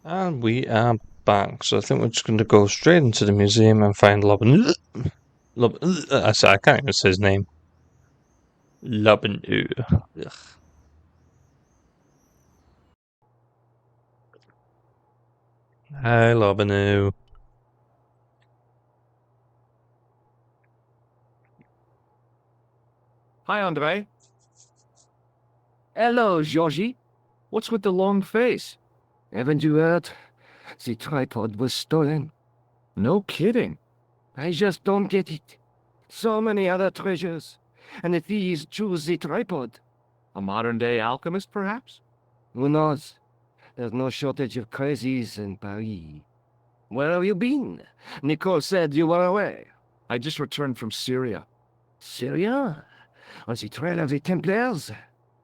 And we are back. So I think we're just going to go straight into the museum and find Lobin. I can't even say his name. Lobin. Hi, Lobin. Hi, Andre. Hello, Georgie. What's with the long face? Haven't you heard? The tripod was stolen. No kidding. I just don't get it. So many other treasures, and the thieves choose the tripod. A modern-day alchemist, perhaps? Who knows? There's no shortage of crazies in Paris. Where have you been? Nicole said you were away. I just returned from Syria. Syria? On the trail of the Templars?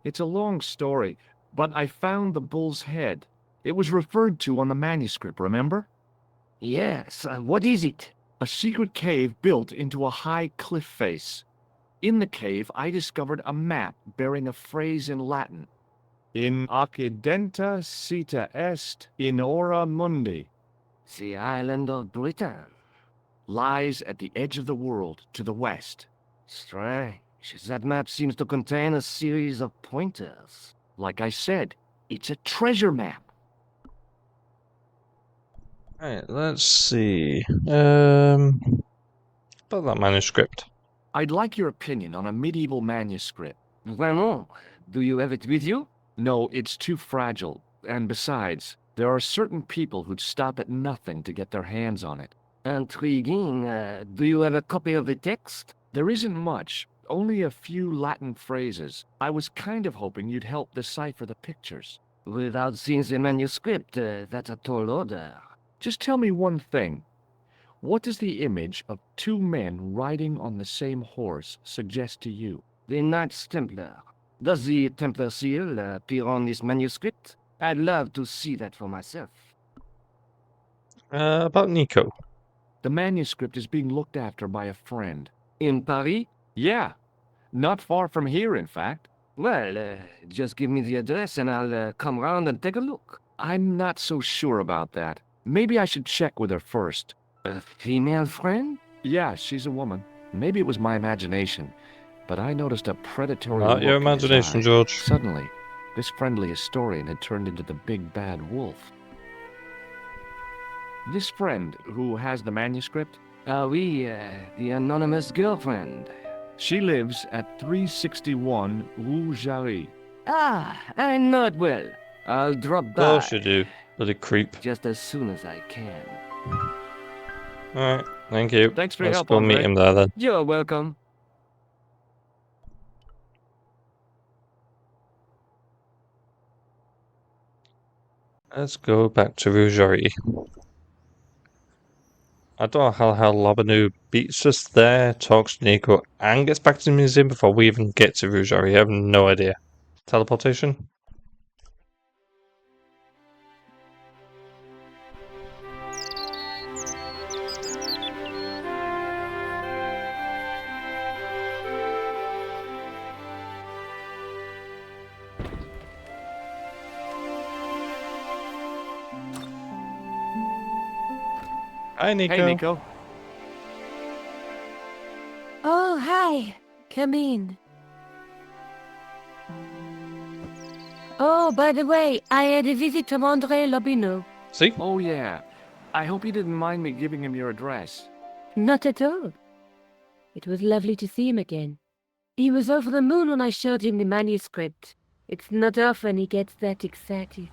It's a long story, but I found the bull's head. It was referred to on the manuscript, remember? Yes, what is it? A secret cave built into a high cliff face. In the cave, I discovered a map bearing a phrase in Latin. In occidenta sita est in ora mundi. The island of Britain. Lies at the edge of the world to the west. Strange. That map seems to contain a series of pointers. Like I said, it's a treasure map. Right, let's see. About that manuscript. I'd like your opinion on a medieval manuscript. Vraiment? Do you have it with you? No, it's too fragile. And besides, there are certain people who'd stop at nothing to get their hands on it. Intriguing. Do you have a copy of the text? There isn't much. Only a few Latin phrases. I was kind of hoping you'd help decipher the pictures. Without seeing the manuscript, that's a tall order. Just tell me one thing. What does the image of two men riding on the same horse suggest to you? The Knights Templar. Does the Templar seal appear on this manuscript? I'd love to see that for myself. About Nico. The manuscript is being looked after by a friend. In Paris? Yeah. Not far from here, in fact. Well, just give me the address and I'll come round and take a look. I'm not so sure about that. Maybe I should check with her first. A female friend? Yeah, she's a woman. Maybe it was my imagination, but I noticed a predatory Not your look in his imagination, eye. George. Suddenly, this friendly historian had turned into the big bad wolf. This friend, who has the manuscript? Oui, the anonymous girlfriend. She lives at 361 Rue Jarry. Ah, I know it well. I'll drop Of by. course you do, bloody creep. Just as soon as I can. Alright, thank you. Thanks for your Let's help, go meet Andre. him there then. You're welcome. Let's go back to Rougerie. I don't know how Labanu beats us there, talks to Nico, and gets back to the museum before we even get to Rougerie. I have no idea. Teleportation? Hi, Nico. Hey, Nico. Oh, hi. Come in. Oh, by the way, I had a visit from Andre Lobineau. See? Oh, yeah. I hope you didn't mind me giving him your address. Not at all. It was lovely to see him again. He was over the moon when I showed him the manuscript. It's not often he gets that excited.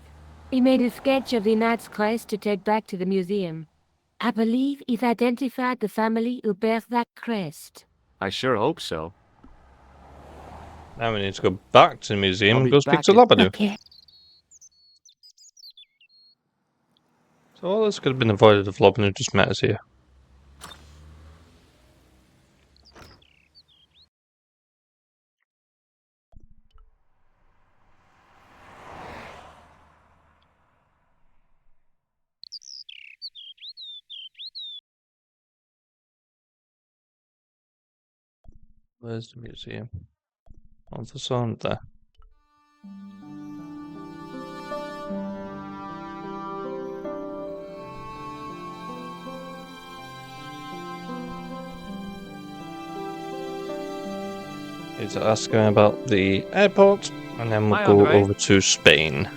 He made a sketch of the Knight's Christ to take back to the museum. I believe he's identified the family who bears that crest. I sure hope so. Now we need to go back to the museum I'll and be go speak back to at- Labanu. Okay. So all this could have been avoided if Labanu just met us here. Where's the museum? On the sun there. Need to ask him about the airport, and then we'll Hi, go Andre. over to Spain.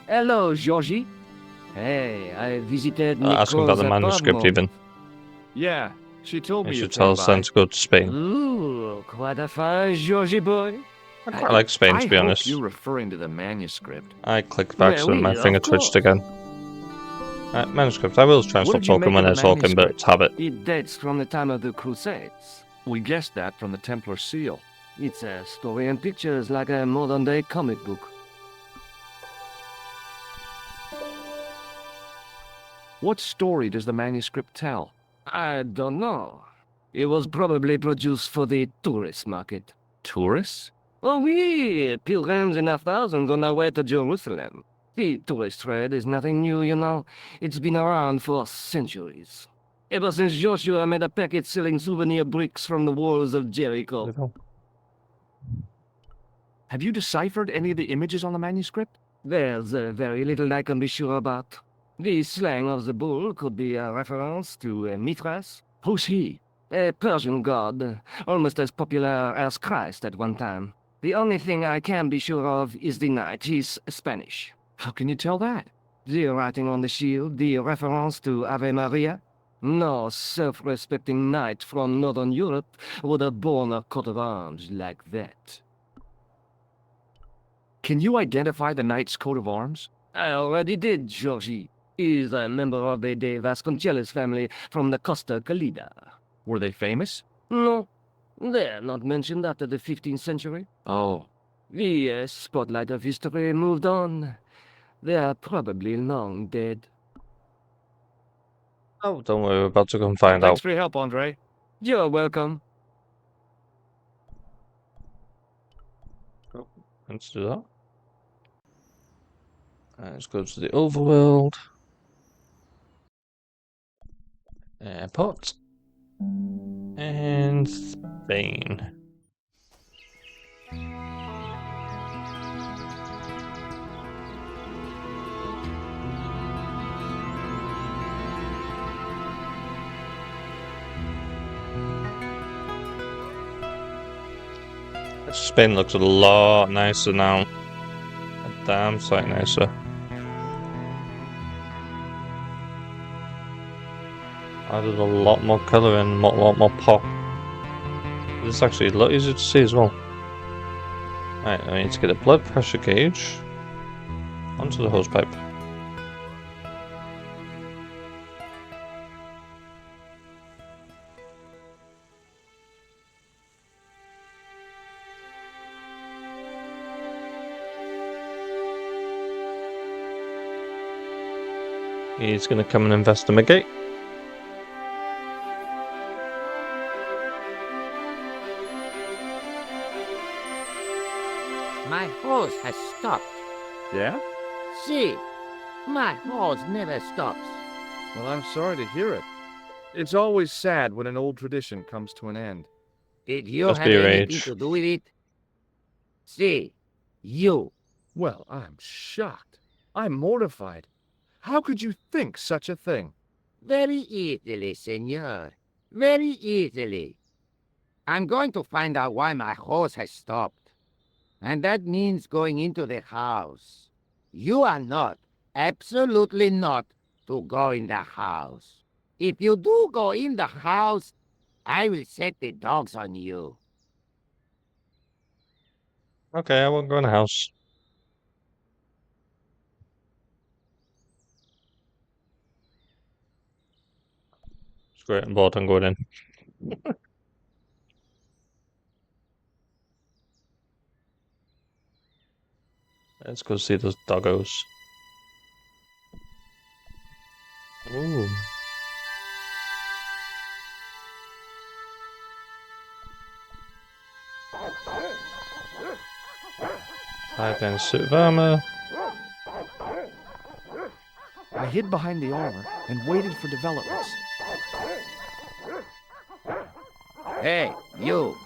Hello, Georgie. Hey, I visited Ask him about Nicole's the manuscript apartment. even. Yeah, she told He me you should tell came us then by. to go to Spain. Ooh, quite a fine Georgie boy. I quite like Spain, to be I honest. hope you're referring to the manuscript. I clicked back so my finger of twitched course. again. Manuscript. I will try and What stop did you talking make when of they're the talking, but it's manuscript? habit. It dates from the time of the Crusades. We guessed that from the Templar seal. It's a story and pictures like a modern-day comic book. What story does the manuscript tell? I don't know. It was probably produced for the tourist market. Tourists? Oh, oui, pilgrims in their thousands on their way to Jerusalem. The tourist trade is nothing new, you know. It's been around for centuries. Ever since Joshua made a packet selling souvenir bricks from the walls of Jericho. Have you deciphered any of the images on the manuscript? There's very little I can be sure about. The slang of the bull could be a reference to Mithras. Who's he? A Persian god, almost as popular as Christ at one time. The only thing I can be sure of is the knight. He's Spanish. How can you tell that? The writing on the shield, the reference to Ave Maria. No self-respecting knight from Northern Europe would have borne a coat of arms like that. Can you identify the knight's coat of arms? I already did, Georgie. He's a member of the De Vasconcelos family from the Costa Calida. Were they famous? No. They're not mentioned after the 15th century. Oh. The spotlight of history moved on. They're probably long dead. Oh, don't worry, we're about to go and find Thanks out. for your help, Andre. You're welcome. Oh, let's do that. Let's go to the overworld. Airport. And Spain. Spain looks a lot nicer now. A damn sight nicer. Added a lot more colour and a lot more pop. This is actually a lot easier to see as well. Right, I need to get a blood pressure gauge onto the hosepipe. He's going to come and investigate. My horse has stopped. Yeah? See, my horse never stops. Well, I'm sorry to hear it. It's always sad when an old tradition comes to an end. Did you Must have be your anything age. to do with it? See, you. Well, I'm shocked. I'm mortified. How could you think such a thing? Very easily, senor. Very easily. I'm going to find out why my horse has stopped. And that means going into the house. You are not, absolutely not, to go in the house. If you do go in the house, I will set the dogs on you. Okay, I won't go in the house. It's great, I'm bored, I'm going in. Let's go see those doggos. Ooh. High-end suit of armor. I hid behind the armor and waited for developments. Hey, you.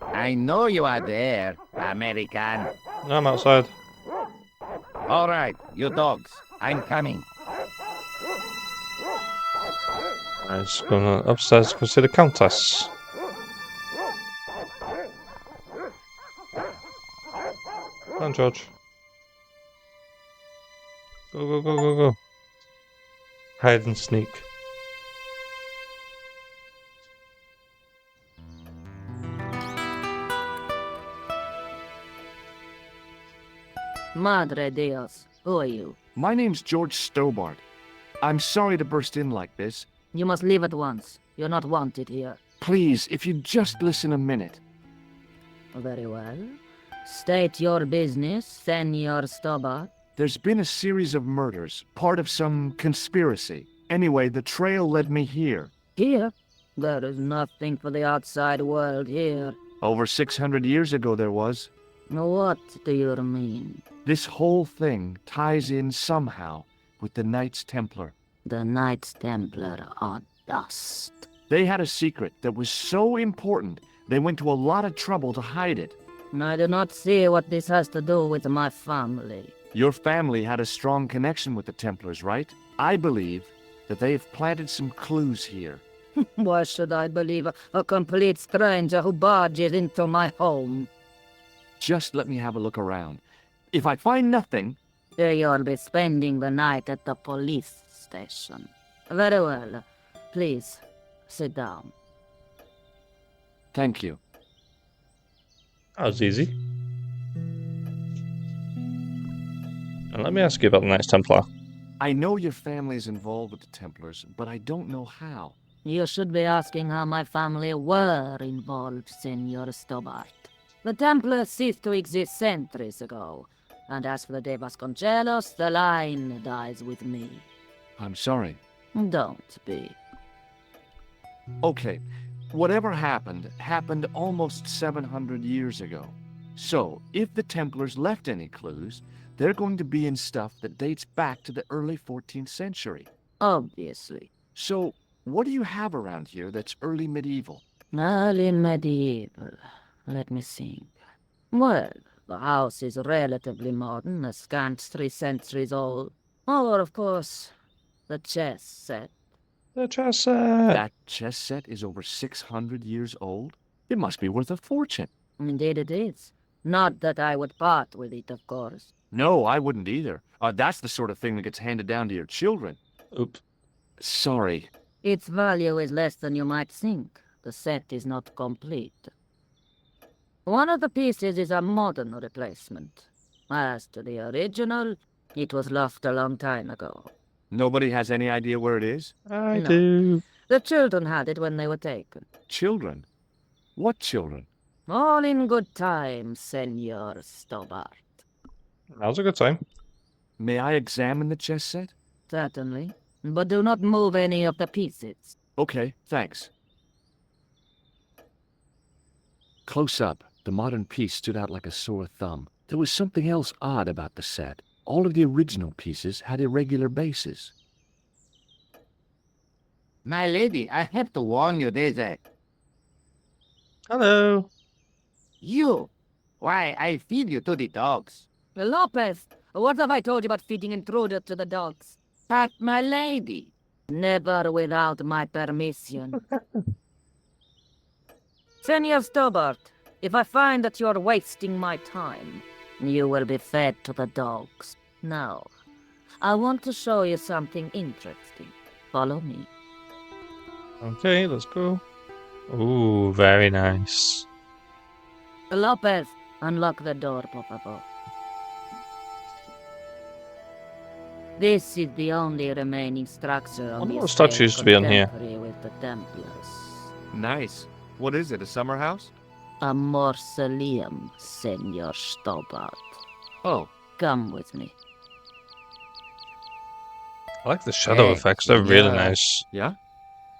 I know you are there, American. No, I'm outside. All right, you dogs. I'm coming. Let's go upstairs to go see the Countess. Come on, George. Go, go, go, go, go. Hide and sneak. Madre Dios, who are you? My name's George Stobart. I'm sorry to burst in like this. You must leave at once. You're not wanted here. Please, if you'd just listen a minute. Very well. State your business, Senor Stobart. There's been a series of murders, part of some conspiracy. Anyway, the trail led me here. Here? There is nothing for the outside world here. Over 600 years ago there was. What do you mean? This whole thing ties in somehow with the Knights Templar. The Knights Templar are dust. They had a secret that was so important, they went to a lot of trouble to hide it. I do not see what this has to do with my family. Your family had a strong connection with the Templars, right? I believe that they have planted some clues here. Why should I believe a complete stranger who barges into my home? Just let me have a look around. If I find nothing... You'll be spending the night at the police station. Very well. Please, sit down. Thank you. That was easy. And let me ask you about the Knights Templar. I know your family is involved with the Templars, but I don't know how. You should be asking how my family were involved, Senor Stobart. The Templars ceased to exist centuries ago, and as for the De Vasconcelos, the line dies with me. I'm sorry. Don't be. Okay, whatever happened, happened almost 700 years ago. So, if the Templars left any clues, they're going to be in stuff that dates back to the early 14th century. Obviously. So, what do you have around here that's early medieval? Early medieval. Let me think. Well, the house is relatively modern, a scant 3 centuries old. Or, of course, the chess set. The chess set! That chess set is over 600 years old? It must be worth a fortune. Indeed it is. Not that I would part with it, of course. No, I wouldn't either. That's the sort of thing that gets handed down to your children. Oops. Sorry. Its value is less than you might think. The set is not complete. One of the pieces is a modern replacement. As to the original, it was lost a long time ago. Nobody has any idea where it is? I No. do. The children had it when they were taken. Children? What children? All in good time, Senor Stobart. That was a good time. May I examine the chess set? Certainly. But do not move any of the pieces. Okay, thanks. Close up, the modern piece stood out like a sore thumb. There was something else odd about the set. All of the original pieces had irregular bases. My lady, I have to warn you, there's a... Hello. You! Why, I feed you to the dogs. Lopez, what have I told you about feeding intruders to the dogs? But, my lady... Never without my permission. Senor Stobart, if I find that you're wasting my time, you will be fed to the dogs. Now, I want to show you something interesting. Follow me. Okay, let's go. Ooh, very nice. Lopez, unlock the door, por favor. This is the only remaining structure on wonder the what statue used to be on here. contemporary with the Templars. Nice. What is it, a summer house? A mausoleum, Senor Stobart. Oh, Come with me. I like the shadow Hey, effects. They're really yeah. nice. yeah?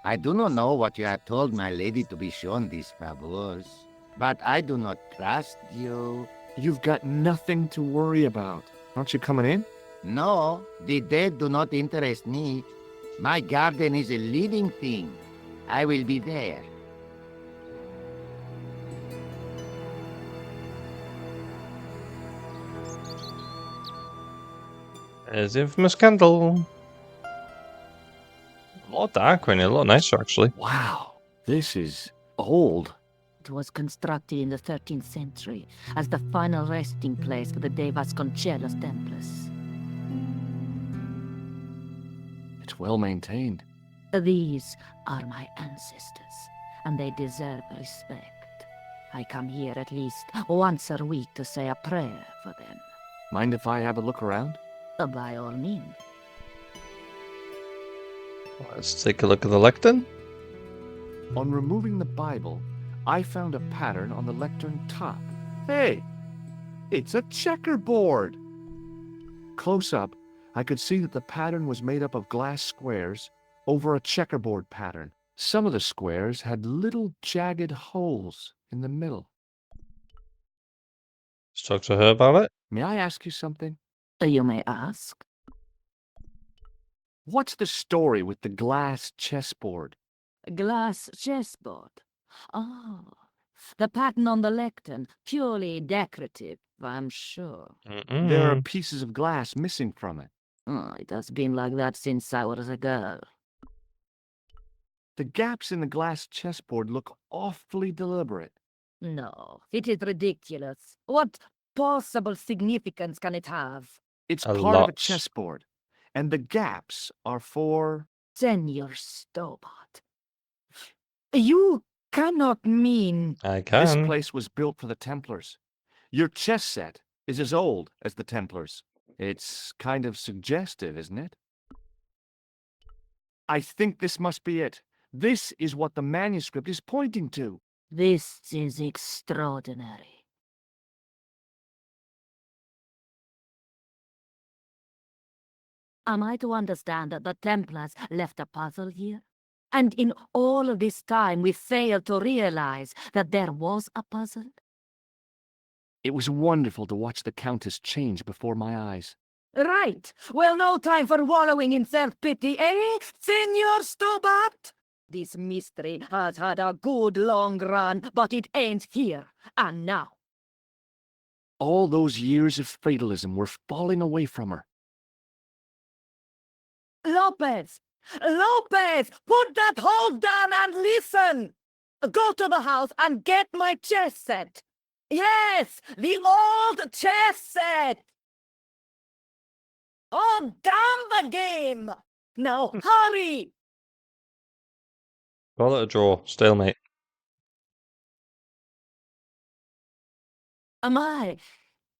I do not know what you have told my lady to be shown these favors, but I do not trust you. You've got nothing to worry about. Aren't you coming in? No, the dead do not interest me. My garden is a living thing. I will be there. There's the infamous candle. A lot darker and a lot nicer, actually. Wow, this is old. It was constructed in the 13th century as the final resting place for the De Vasconcelos Templars. It's well maintained. These are my ancestors, and they deserve respect. I come here at least once a week to say a prayer for them. Mind if I have a look around? By all means. Let's take a look at the lectern. On removing the Bible, I found a pattern on the lectern top. Hey! It's a checkerboard! Close up, I could see that the pattern was made up of glass squares over a checkerboard pattern. Some of the squares had little jagged holes in the middle. Let's talk to her about it. May I ask you something? You may ask. What's the story with the glass chessboard? Glass chessboard. Oh, the pattern on the lectern, purely decorative, I'm sure. There are pieces of glass missing from it. Oh, it has been like that since I was a girl. The gaps in the glass chessboard look awfully deliberate. No, it is ridiculous. What possible significance can it have? It's A part of a lot. chessboard, and the gaps are for... Senor Stobart. You cannot mean... I This can. place was built for the Templars. Your chess set is as old as the Templars. It's kind of suggestive, isn't it? I think this must be it. This is what the manuscript is pointing to. This is extraordinary. Am I to understand that the Templars left a puzzle here? And in all of this time we failed to realize that there was a puzzle? It was wonderful to watch the Countess change before my eyes. Right. Well, no time for wallowing in self-pity, eh, Senor Stobart? This mystery has had a good long run, but it ends here and now. All those years of fatalism were falling away from her. Lopez! Lopez! Put that hose down and listen! Go to the house and get my chess set. Yes, the old chess set! Oh, damn the game! Now, hurry! Call it a draw. Stalemate.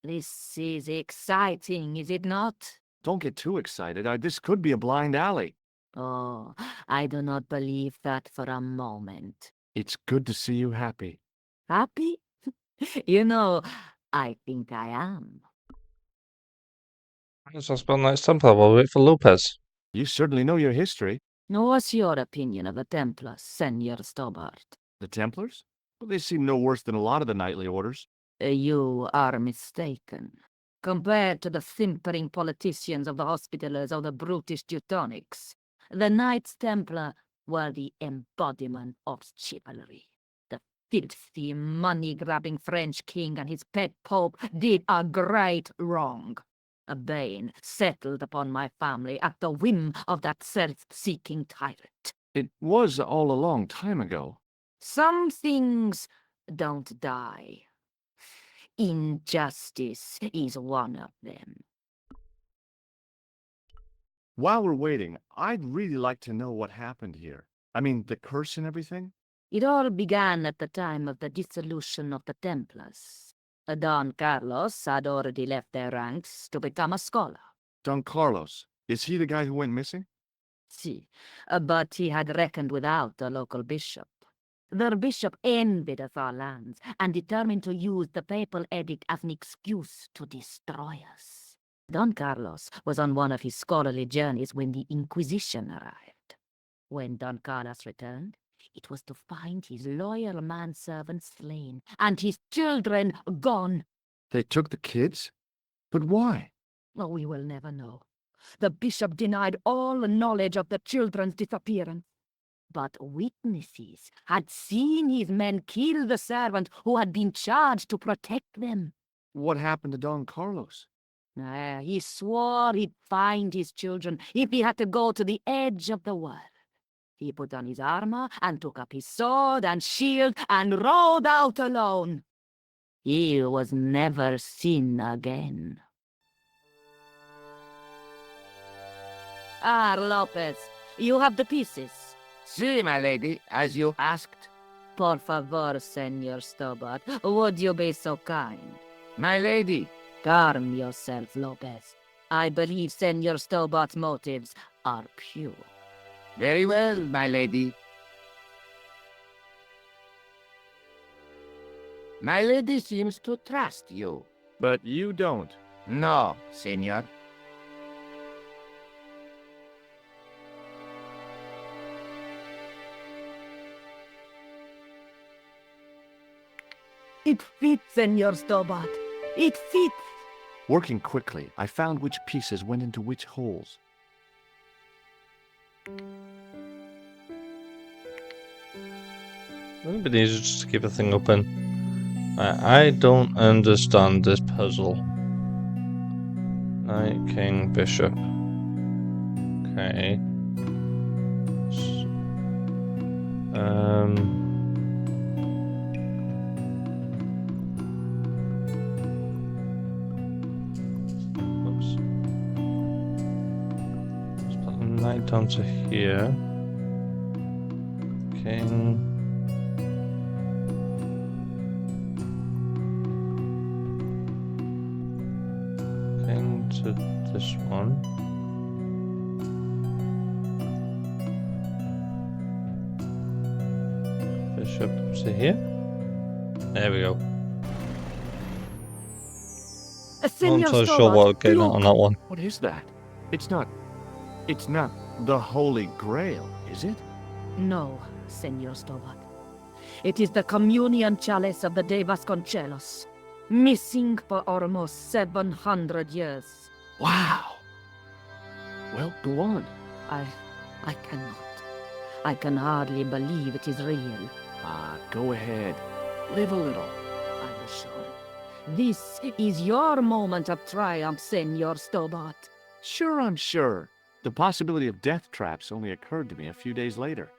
This is exciting, is it not? Don't get too excited. This could be a blind alley. Oh, I do not believe that for a moment. It's good to see you happy. Happy? You know, I think I am. Let's spend next Templar while we wait for Lopez. You certainly know your history. What's your opinion of the Templars, Senor Stobart? The Templars? Well, they seem no worse than a lot of the knightly orders. You are mistaken. Compared to the simpering politicians of the Hospitallers or the brutish Teutonics, the Knights Templar were the embodiment of chivalry. The filthy, money-grabbing French king and his pet pope did a great wrong. A bane settled upon my family at the whim of that self-seeking tyrant. It was all a long time ago. Some things don't die. Injustice is one of them. While we're waiting, I'd really like to know what happened here. I mean, the curse and everything? It all began at the time of the dissolution of the Templars. Don Carlos had already left their ranks to become a scholar. Don Carlos. Is he the guy who went missing? See, but he had reckoned without the local bishop. The bishop envied of our lands and determined to use the papal edict as an excuse to destroy us. Don Carlos was on one of his scholarly journeys when the Inquisition arrived. When Don Carlos returned, it was to find his loyal manservant slain and his children gone. They took the kids? But why? Oh, we will never know. The bishop denied all knowledge of the children's disappearance. But witnesses had seen his men kill the servant who had been charged to protect them. What happened to Don Carlos? He swore he'd find his children if he had to go to the edge of the world. He put on his armor and took up his sword and shield and rode out alone. He was never seen again. Ah, Lopez, you have the pieces. See, my lady, as you asked. Por favor, Senor Stobart, would you be so kind? My lady. Calm yourself, Lopez. I believe Senor Stobart's motives are pure. Very well, my lady. My lady seems to trust you. But you don't. No, senor. It fits, Senor Stobart. It fits. Working quickly, I found which pieces went into which holes. Wouldn't it be easier just to keep the thing open? I don't understand this puzzle. Knight, king, bishop. Okay. Oops. Let's put the knight down to here. King. King to this one. Bishop to here. There we go. I'm Senor not so sure Stobart, what we're getting at look. on that one. What is that? It's not the Holy Grail, is it? No, Senor Stobart. It is the communion chalice of the De Vasconcelos, missing for almost 700 years. Wow. Well, go on. I cannot. I can hardly believe it is real. Go ahead. Live a little. I'm sure. This is your moment of triumph, Senor Stobart. Sure, I'm sure. The possibility of death traps only occurred to me a few days later.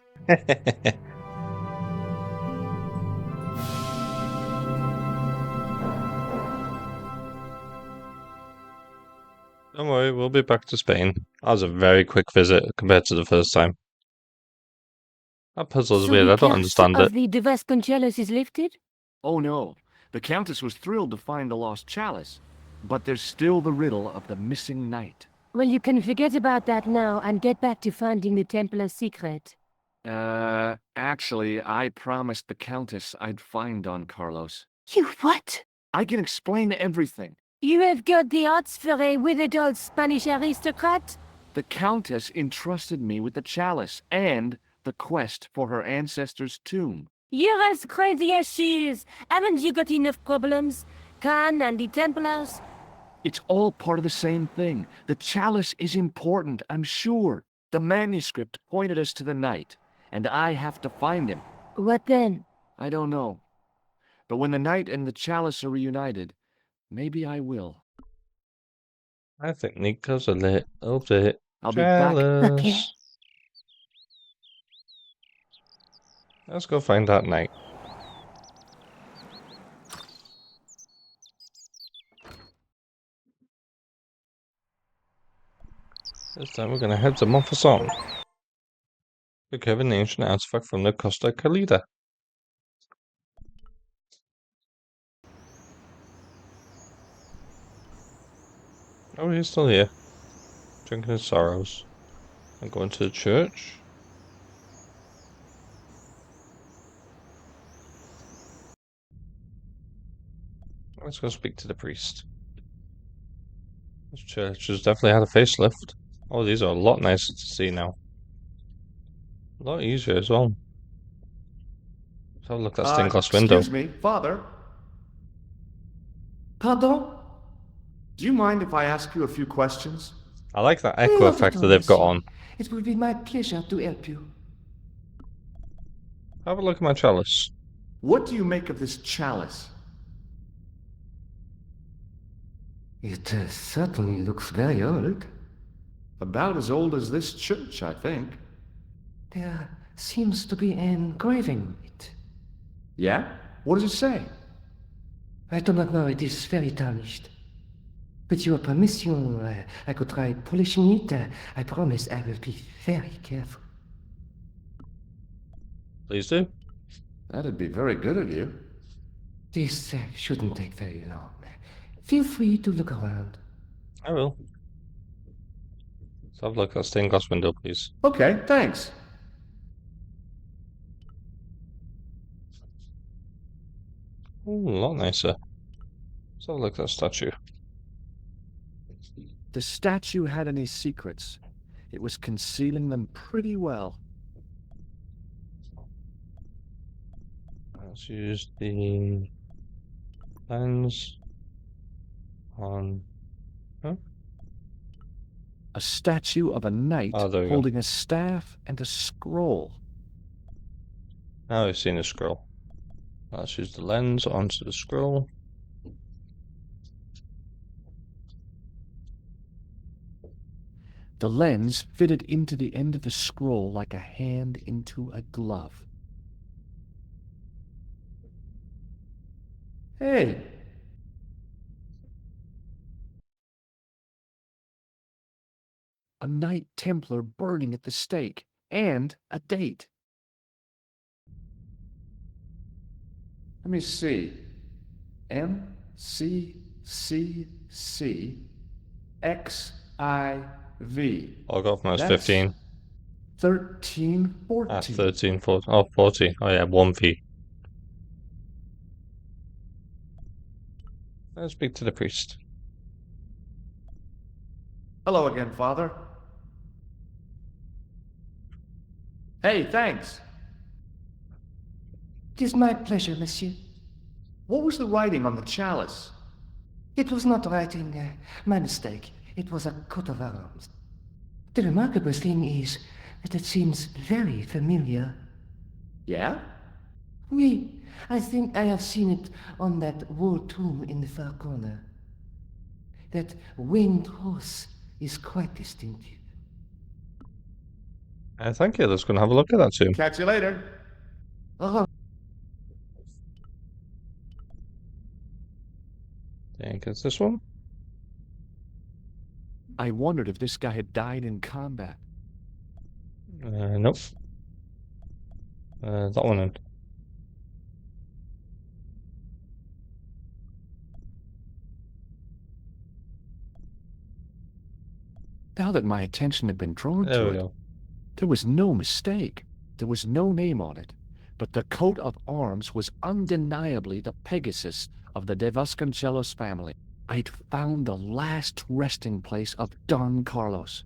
Don't worry, we'll be back to Spain. That was a very quick visit compared to the first time. That puzzle is So weird, the I don't curse understand of it. the De Vasconcelos is lifted? Oh no, the Countess was thrilled to find the lost chalice. But there's still the riddle of the missing knight. Well, you can forget about that now and get back to finding the Templar's secret. Actually, I promised the Countess I'd find Don Carlos. You what? I can explain everything. You have got the odds for a withered old Spanish aristocrat? The Countess entrusted me with the chalice and the quest for her ancestor's tomb. You're as crazy as she is. Haven't you got enough problems? Khan and the Templars? It's all part of the same thing. The chalice is important, I'm sure. The manuscript pointed us to the knight, and I have to find him. What then? I don't know. But when the knight and the chalice are reunited, maybe I will. I think Nico's a little bit I'll be back. jealous. Okay. Let's go find that knight. This time we're going to head to Montfaucon. Recover an ancient artifact from the Costa Calida. Oh, he's still here. Drinking his sorrows. And going to the church. Let's go speak to the priest. This church has definitely had a facelift. Oh, these are a lot nicer to see now. A lot easier as well. Let's have a look at that stained glass window. Excuse me, Father. Pardon? Do you mind if I ask you a few questions? I like that echo effect that they've got on. It will be my pleasure to help you. Have a look at my chalice. What do you make of this chalice? It certainly looks very old. About as old as this church, I think. There seems to be an engraving on it. Yeah? What does it say? I do not know, it is very tarnished. With your permission, I could try polishing it. I promise I will be very careful. Please do. That'd be very good of you. This shouldn't take very long. Feel free to look around. I will. Let's have a look at that stained glass window, please. Okay, thanks. Ooh, a lot nicer. Let's have a look at that statue. The statue had any secrets. It was concealing them pretty well. Let's use the lens on. Huh? A statue of a knight Oh, there we go. holding a staff and a scroll. Now we've seen the scroll. Let's use the lens onto the scroll. The lens fitted into the end of the scroll like a hand into a glove. Hey, A Knight Templar burning at the stake, and a date. let me see. MCCCXIV. I got from I was That's 15. 13, 14. 13, 14. Oh, 40. Oh, yeah, 1V. Let's speak to the priest. Hello again, Father. Hey, thanks. It is my pleasure, monsieur. What was the writing on the chalice? It was not writing, my mistake. It was a coat of arms. The remarkable thing is that it seems very familiar. Yeah? Oui, I think I have seen it on that war tomb in the far corner. That winged horse is quite distinctive. Thank you. Let's go and have a look at that tomb. Catch you later. Oh, Think it's this one? I wondered if this guy had died in combat. Nope. That one in. Now that my attention had been drawn There to we it, go. there was no mistake. There was no name on it, but the coat of arms was undeniably the Pegasus of the De Vasconcelos family. I'd found the last resting place of Don Carlos.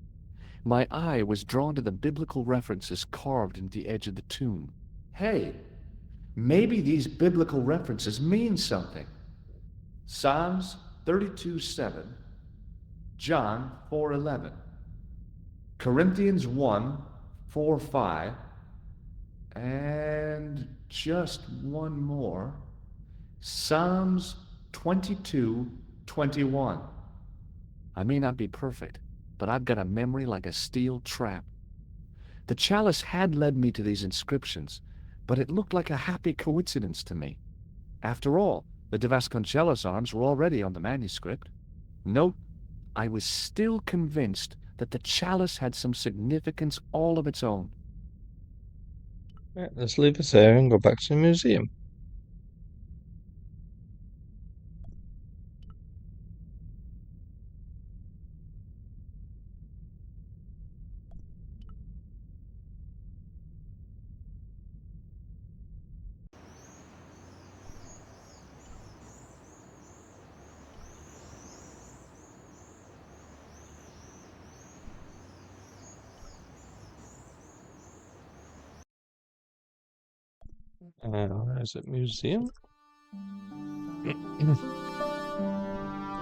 My eye was drawn to the biblical references carved into the edge of the tomb. Hey, maybe these biblical references mean something. Psalms 32:7, John 4:11, Corinthians 1:4-5, and just one more, Psalms 22:21. I may not be perfect, but I've got a memory like a steel trap. The chalice had led me to these inscriptions, but it looked like a happy coincidence to me. After all, the De Vasconcelos arms were already on the manuscript. Note, I was still convinced that the chalice had some significance all of its own. Right, let's leave it there and go back to the museum. Where is it? Museum?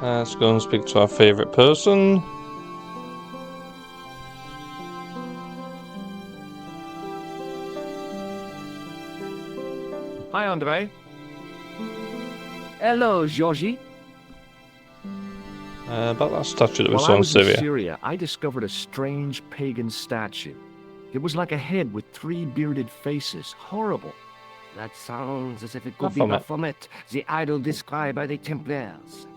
Let's go and speak to our favorite person. Hi, Andre. Hello, Georgie. About that statue that we While saw I in was in Syria. Syria, I discovered a strange pagan statue. It was like a head with 3 bearded faces. Horrible. That sounds as if it could be Baphomet. Baphomet, the idol described by the Templars.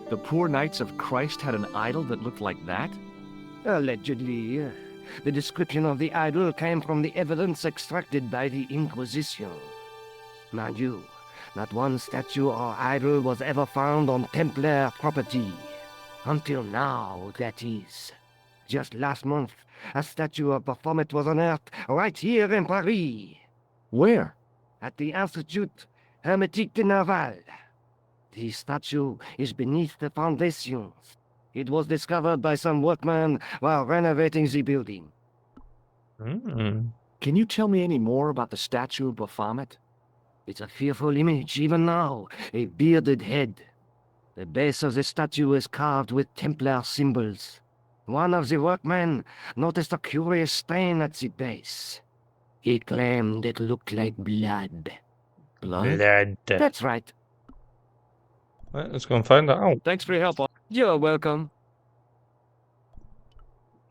The poor Knights of Christ had an idol that looked like that? Allegedly. The description of the idol came from the evidence extracted by the Inquisition. Mind you, not one statue or idol was ever found on Templar property. Until now, that is. Just last month, a statue of Baphomet was unearthed right here in Paris. Where? At the Institut Hermétique de Naval. The statue is beneath the foundations. It was discovered by some workmen while renovating the building. Mm. Can you tell me any more about the statue of Baphomet? It's a fearful image even now, a bearded head. The base of the statue is carved with Templar symbols. One of the workmen noticed a curious stain at the base. He claimed it looked like blood. Blood? Blood. That's right. Right, let's go and find that out. Thanks for your help. You're welcome.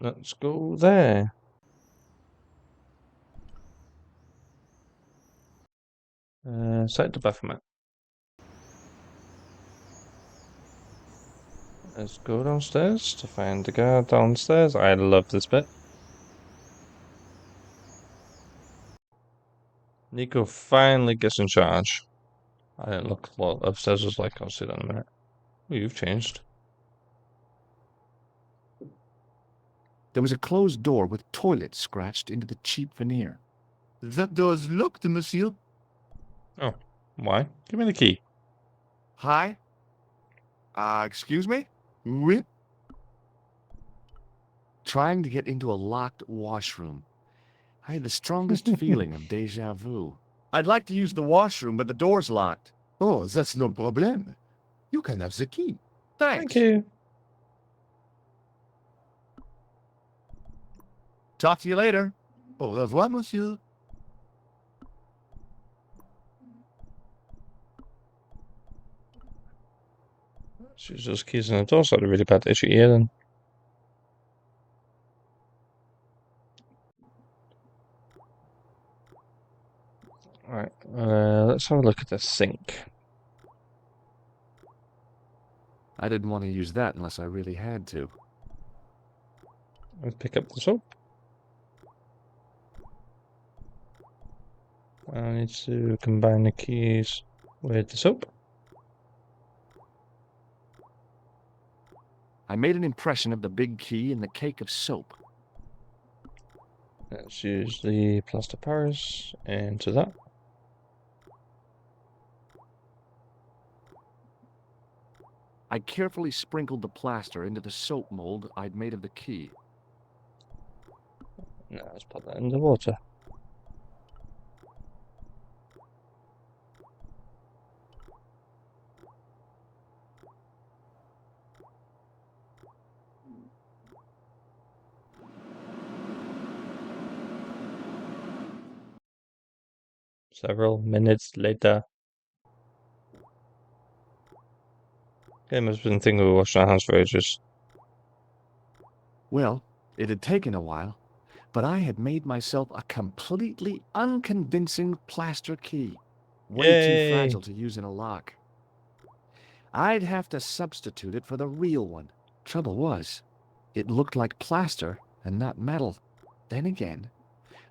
Let's go there. Site to Baphomet. Let's go downstairs to find the guard downstairs. I love this bit. Nico finally gets in charge. I didn't look what upstairs was like. I'll see that in a minute. Oh, you've changed. There was a closed door with toilet scratched into the cheap veneer. That door's locked, monsieur. Oh, why? Give me the key. Hi? Excuse me? Oui? Trying to get into a locked washroom. I had the strongest feeling of deja vu. I'd like to use the washroom, but the door's locked. Oh, that's no problem. You can have the key. Thanks. Thank you. Talk to you later. Au revoir, monsieur. She's just keys in the door, so I had a really bad itchy ear then. Alright, let's have a look at the sink. I didn't want to use that unless I really had to. Let's pick up the soap. I need to combine the keys with the soap. I made an impression of the big key in the cake of soap. Let's use the plaster Paris into that. I carefully sprinkled the plaster into the soap mold I'd made of the key. Now let's put that in the water. Several minutes later. Okay, must have been thinking we were washing our hands for ages. Well, it had taken a while, but I had made myself a completely unconvincing plaster key. Way Yay. too fragile to use in a lock. I'd have to substitute it for the real one. Trouble was, it looked like plaster and not metal. Then again,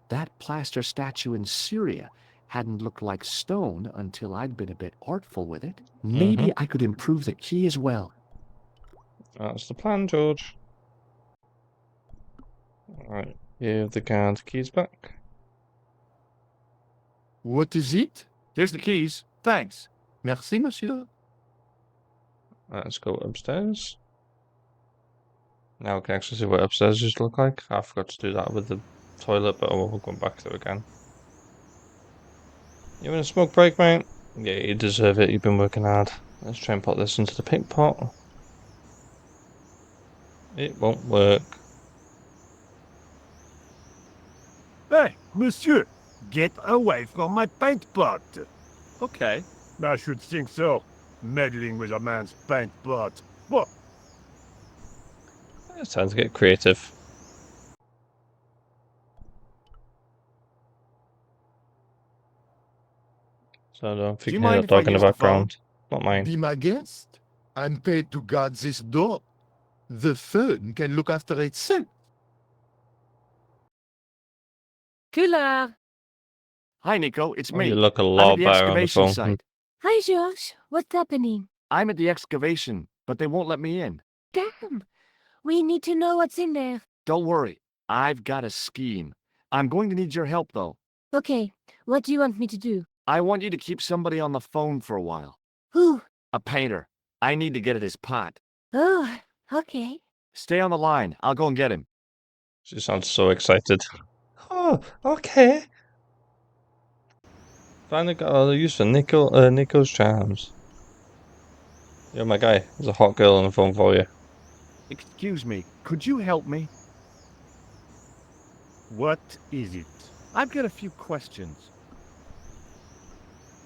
that plaster statue in Syria hadn't looked like stone until I'd been a bit artful with it. Maybe I could improve the key as well. That's the plan, George. Alright, give the guard keys back. What is it? Here's the keys. Thanks. Merci, monsieur. Let's go upstairs. Now we can actually see what upstairs used to look like. I forgot to do that with the toilet, but we'll go back to it again. You want a smoke break, mate? Yeah, you deserve it. You've been working hard. Let's try and put this into the pink pot. It won't work. Hey, monsieur, get away from my paint pot. Okay. I should think so. Meddling with a man's paint pot. What? It's time to get creative. So I don't know if Do you you can hear mind that if I dog in the use the phone? background. Not mine. Be my guest. I'm paid to guard this door. The phone can look after itself. Couleur. Hi, Nico. It's Oh, me. you look a I'm at lot the better on the excavation phone. site. Hi, George. What's happening? I'm at the excavation, but they won't let me in. Damn. We need to know what's in there. Don't worry. I've got a scheme. I'm going to need your help, though. Okay, what do you want me to do? I want you to keep somebody on the phone for a while. Who? A painter. I need to get at his pot. Oh, okay. Stay on the line. I'll go and get him. She sounds so excited. Oh, okay. Finally got all the use for Nico's charms. You're my guy. There's a hot girl on the phone for you. Excuse me. Could you help me? What is it? I've got a few questions.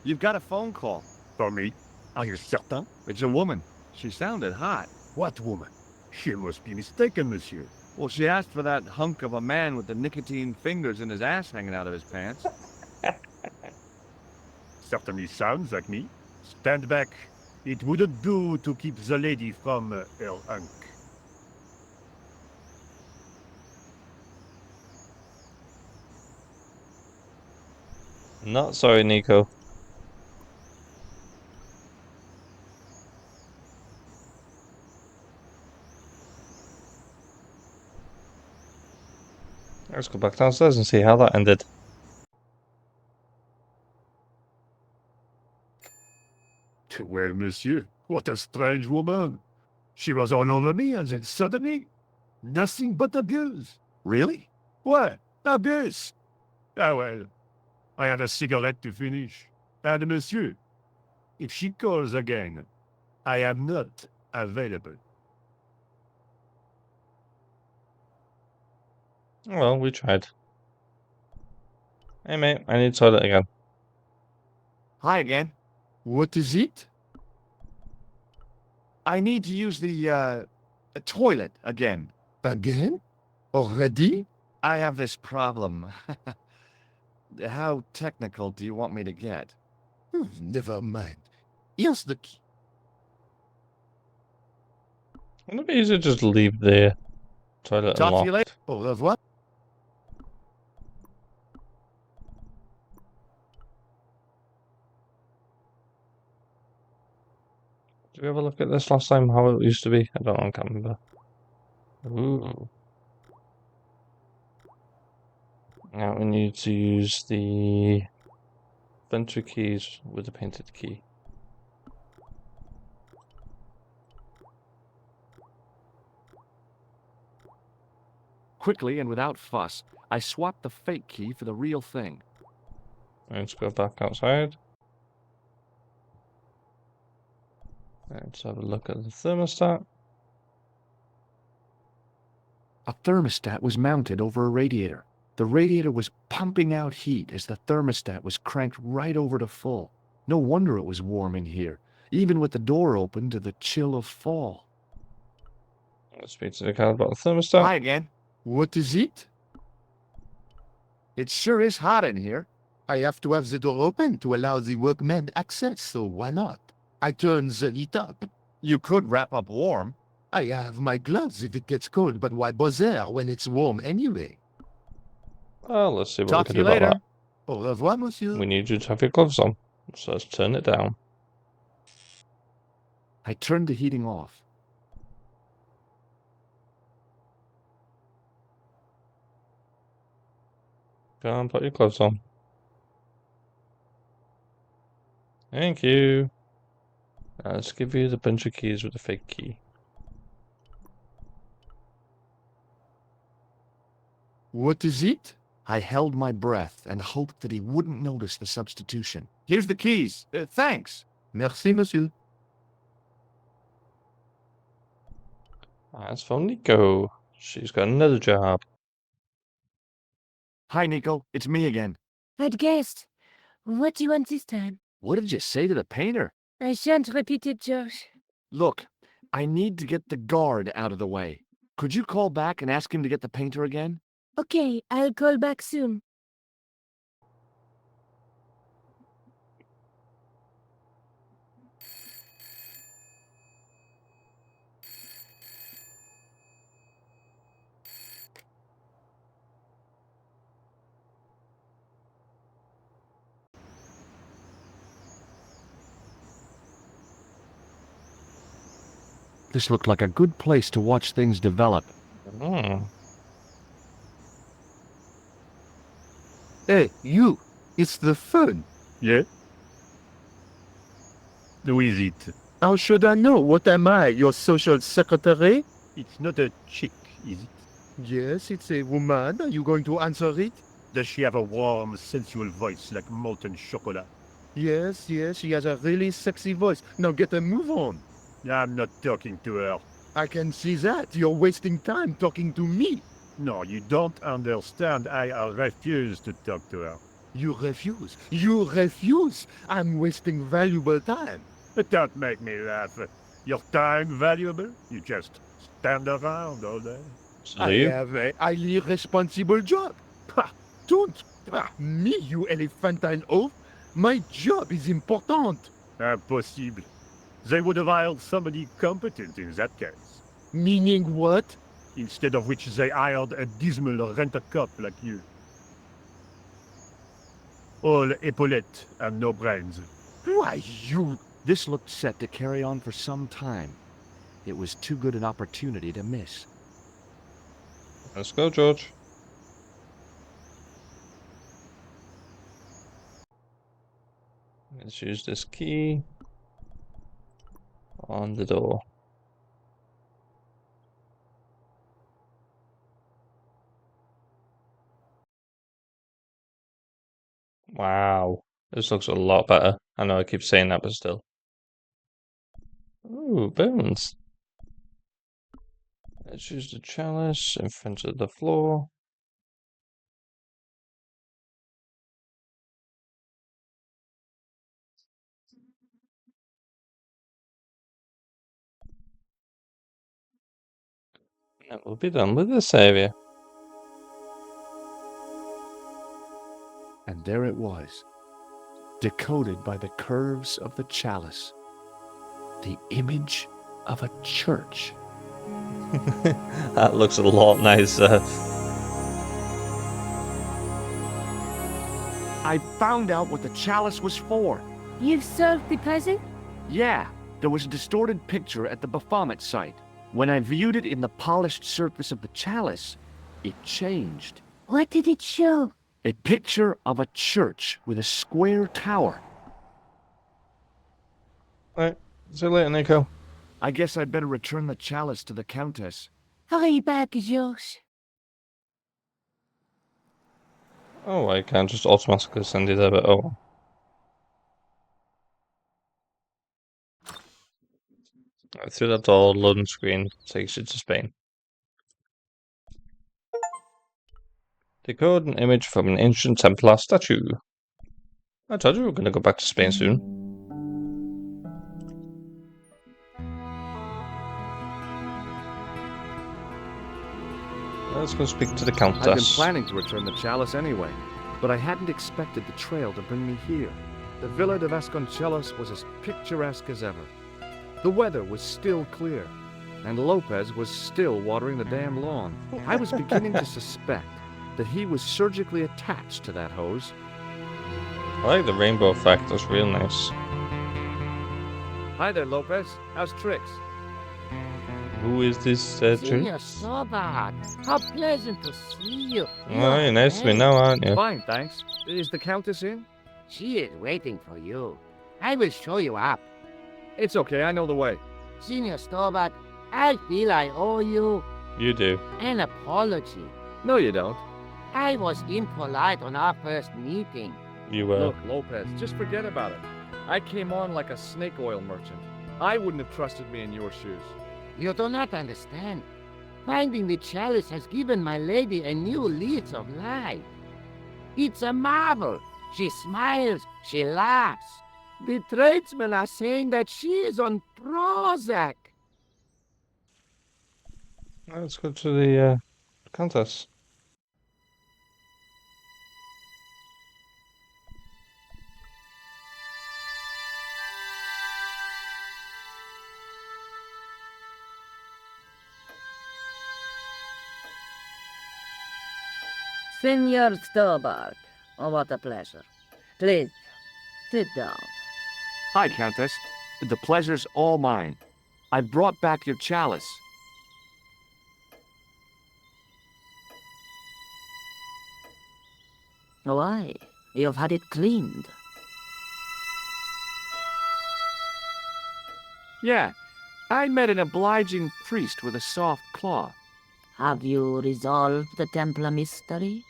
You've got a phone call. For me? Are you certain? It's a woman. She sounded hot. What woman? She must be mistaken, monsieur. Well, she asked for that hunk of a man with the nicotine fingers and his ass hanging out of his pants. Certainly sounds like me. Stand back. It wouldn't do to keep the lady from her hunk. Not sorry, Nico. Let's go back downstairs and see how that ended. Well, monsieur, what a strange woman. She was all over me, and then suddenly, nothing but abuse. Really? What? Abuse? Ah, well, I had a cigarette to finish. And monsieur, if she calls again, I am not available. Well, we tried. Hey, mate, I need toilet again. Hi again. What is it? I need to use the toilet again. Again? Already? I have this problem. How technical do you want me to get? Never mind. Here's the key. Wouldn't it be easier to just leave the toilet Talk to you unlocked? later. Au revoir. Did we have a look at this last time, how it used to be? I don't know, I can't remember. Ooh. Now we need to use the venture keys with the painted key. Quickly and without fuss, I swapped the fake key for the real thing. Let's go back outside. Let's have a look at the thermostat. A thermostat was mounted over a radiator. The radiator was pumping out heat as the thermostat was cranked right over to full. No wonder it was warm in here, even with the door open to the chill of fall. Let's speak to the guy about the thermostat. Hi again. What is it? It sure is hot in here. I have to have the door open to allow the workmen access, so why not? I turn the heat up. You could wrap up warm. I have my gloves if it gets cold, but why bother when it's warm anyway? Well, let's see what Talk we to can you do about later. that. Au revoir, monsieur. We need you to have your gloves on, so let's turn it down. I turned the heating off. Go on, put your gloves on. Thank you. Now let's give you the bunch of keys with the fake key. What is it? I held my breath and hoped that he wouldn't notice the substitution. Here's the keys. Thanks. Merci, monsieur. As for Nico, she's got another job. Hi, Nico. It's me again. I'd guessed. What do you want this time? What did you say to the painter? I shan't repeat it, George. Look, I need to get the guard out of the way. Could you call back and ask him to get the painter again? Okay, I'll call back soon. This looked like a good place to watch things develop. Hmm. Hey, you! It's the fun. Yeah? Who is it? How should I know? What am I, your social secretary? It's not a chick, is it? Yes, it's a woman. Are you going to answer it? Does she have a warm, sensual voice like molten chocolate? Yes, she has a really sexy voice. Now get a move on. I'm not talking to her. I can see that. You're wasting time talking to me. No, you don't understand. I refuse to talk to her. You refuse. You refuse. I'm wasting valuable time. But don't make me laugh. Your time valuable? You just stand around all day. So I you? have a highly responsible job. Ha! Don't. Me, you elephantine oaf. My job is important. Impossible. They would have hired somebody competent in that case. Meaning what? Instead of which they hired a dismal rent-a-cop like you. All epaulettes and no brains. Why, you... This looked set to carry on for some time. It was too good an opportunity to miss. Let's go, George. Let's use this key on the door. Wow. This looks a lot better. I know I keep saying that, but still. Ooh, bones. Let's use the chalice in front of the floor. And we'll be done with this area. And there it was, decoded by the curves of the chalice. The image of a church. That looks a lot nicer. I found out what the chalice was for. You've solved the puzzle? Yeah, there was a distorted picture at the Baphomet site. When I viewed it in the polished surface of the chalice, it changed. What did it show? A picture of a church with a square tower. Right, see you later, Nico. I guess I'd better return the chalice to the Countess. Hurry back, Georges. Oh, I can't just automatically send you there, but oh. Right, through that door, loading screen takes you to Spain. Decode an image from an ancient Templar statue. I told you we were going to go back to Spain soon. Let's go speak to the Countess. I'd been planning to return the chalice anyway, but I hadn't expected the trail to bring me here. The Villa de Vasconcelos was as picturesque as ever. The weather was still clear, and Lopez was still watering the damn lawn. I was beginning to suspect that he was surgically attached to that hose. I like the rainbow effect, that's real nice. Hi there, Lopez. How's tricks? Who is this Senor Jew? Sobak, how pleasant to see you. Oh, you're nice to me now, aren't you? Fine, thanks. Is the Countess in? She is waiting for you. I will show you up. It's okay, I know the way. Senor Sobak, I feel I owe you You do. an apology. No, you don't. I was impolite on our first meeting. You will. Look, Lopez, just forget about it. I came on like a snake oil merchant. I wouldn't have trusted me in your shoes. You do not understand. Finding the chalice has given my lady a new lease of life. It's a marvel. She smiles, she laughs. The tradesmen are saying that she is on Prozac. Let's go to the Countess. Senor Stobart, oh, what a pleasure. Please, sit down. Hi, Countess. The pleasure's all mine. I brought back your chalice. Why? You've had it cleaned. Yeah, I met an obliging priest with a soft claw. Have you resolved the Templar mystery?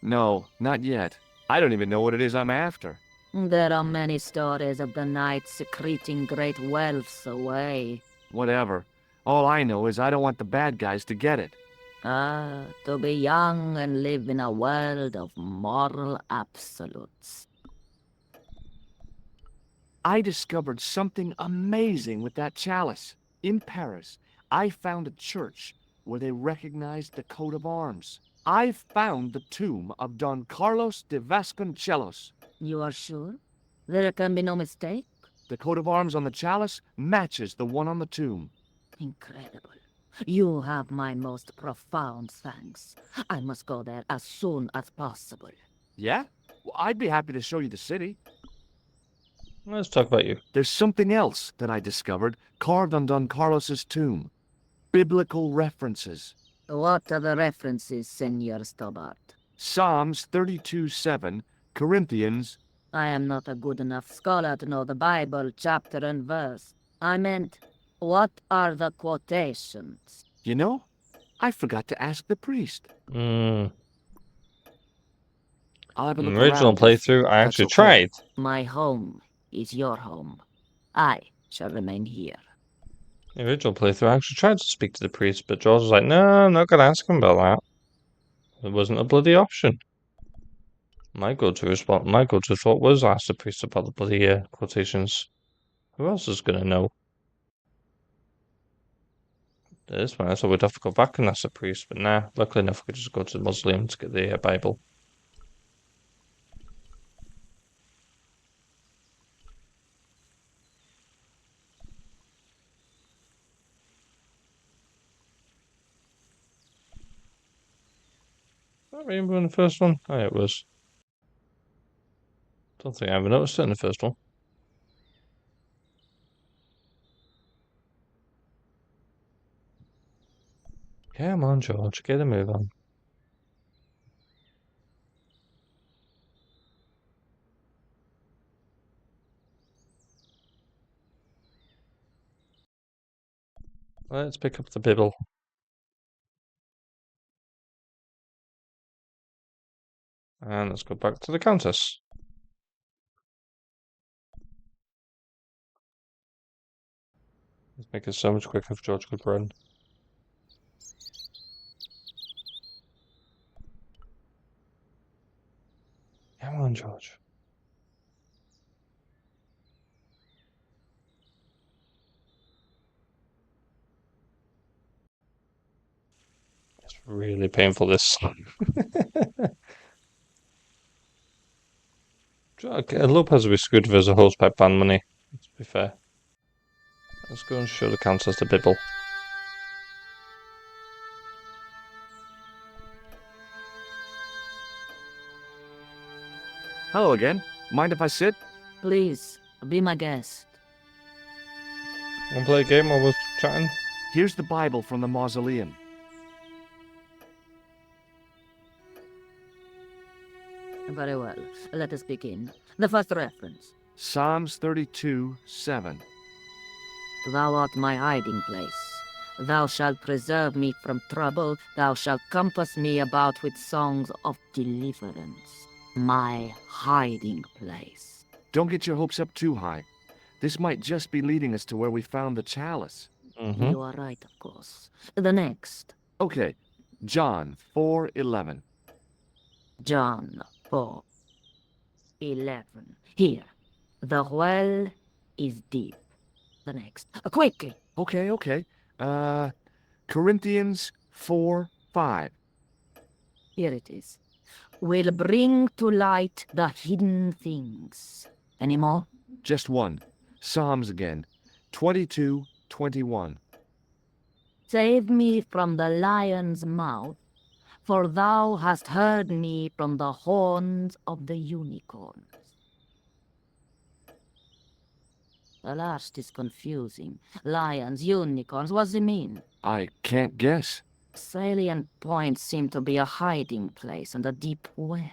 No, not yet. I don't even know what it is I'm after. There are many stories of the knights secreting great wealths away. Whatever. All I know is I don't want the bad guys to get it. Ah, to be young and live in a world of moral absolutes. I discovered something amazing with that chalice. In Paris, I found a church where they recognized the coat of arms. I found the tomb of Don Carlos de Vasconcelos. You are sure? There can be no mistake? The coat of arms on the chalice matches the one on the tomb. Incredible. You have my most profound thanks. I must go there as soon as possible. Yeah? Well, I'd be happy to show you the city. Let's talk about you. There's something else that I discovered carved on Don Carlos's tomb. Biblical references. What are the references, Senor Stobart? Psalms 32:7, Corinthians. I am not a good enough scholar to know the Bible chapter and verse. I meant, what are the quotations? You know, I forgot to ask the priest. Hmm. I'll have a In look the original around if playthrough, I that's actually okay. tried. My home is your home. I shall remain here. In the original playthrough, I actually tried to speak to the priest, but George was like, no, I'm not going to ask him about that. It wasn't a bloody option. My go-to thought was ask the priest about the bloody quotations. Who else is going to know? At this point, I thought we'd have to go back and ask the priest, but nah, luckily enough, we could just go to the mausoleum to get the Bible. Was that rainbow in the first one? Oh, yeah, it was. Don't think I ever noticed it in the first one. Come on, George, get a move on. Let's pick up the Bible. And let's go back to the Countess. Let's make it so much quicker if George could run. Come on, George. It's really painful, this. Lopez would be screwed if there's a hosepipe ban money, to be fair. Let's go and show the Countess the Bible. Hello again. Mind if I sit? Please, be my guest. Wanna play a game while we're chatting? Here's the Bible from the mausoleum. Very well. Let us begin. The first reference. Psalms 32:7. Thou art my hiding place. Thou shalt preserve me from trouble. Thou shalt compass me about with songs of deliverance. My hiding place. Don't get your hopes up too high. This might just be leading us to where we found the chalice. Mm-hmm. You are right, of course. The next. Okay, John 4:11. John 4:11. Here. The well is deep. The next. Quickly. Okay. Corinthians 4:5. Here it is. Will bring to light the hidden things. Any more? Just one. Psalms again. 22:21. Save me from the lion's mouth, for thou hast heard me from the horns of the unicorns. The last is confusing. Lions, unicorns, what's it mean? I can't guess. Salient points seem to be a hiding place and a deep well.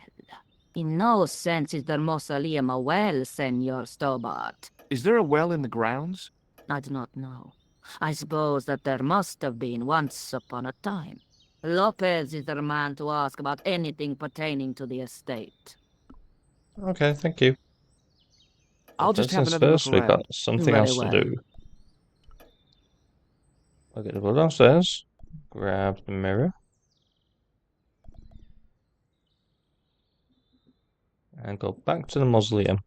In no sense is their mausoleum a well, Senor Stobart. Is there a well in the grounds? I do not know. I suppose that there must have been once upon a time. Lopez is the man to ask about anything pertaining to the estate. Okay, thank you. I'll just First have things another look first, we've got around. something Very else to well. do. Okay, to go downstairs, grab the mirror, and go back to the mausoleum.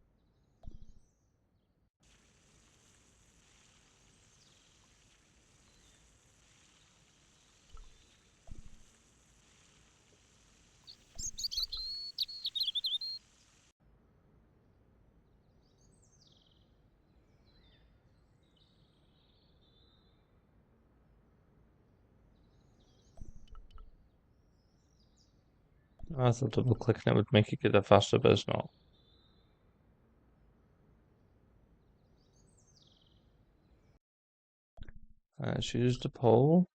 I thought double clicking it would make it get a faster, but it's not. Choose the pole.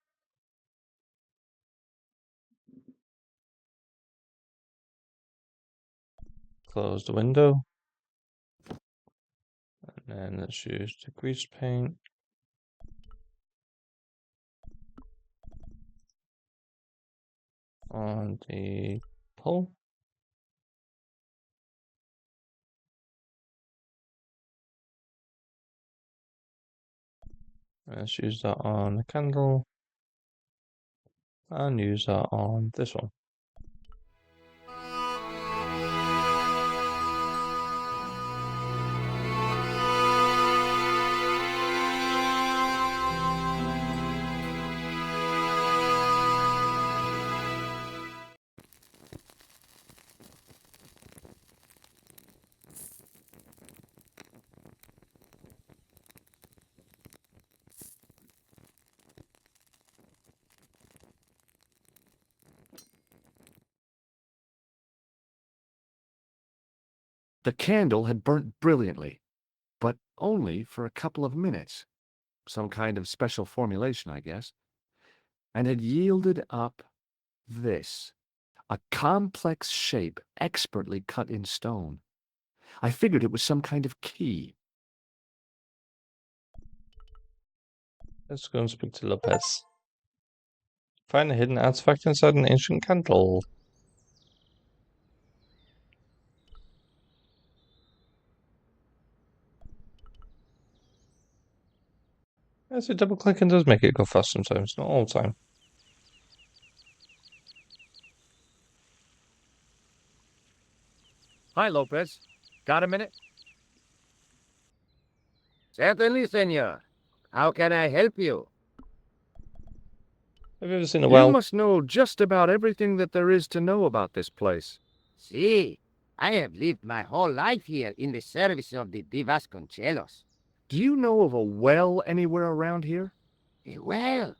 Close the window. And then let's use the grease paint. On the pole. Let's use that on the candle. And use that on this one. The candle had burnt brilliantly, but only for a couple of minutes. Some kind of special formulation, I guess. And had yielded up this. A complex shape expertly cut in stone. I figured it was some kind of key. Let's go and speak to Lopez. Find a hidden artifact inside an ancient candle. As a double clicking does make it go fast sometimes, not all the time. Hi, Lopez. Got a minute? Certainly, senor. How can I help you? Have you ever seen a You well? must know just about everything that there is to know about this place. See, I have lived my whole life here in the service of the Vasconcelos. Do you know of a well anywhere around here? Well,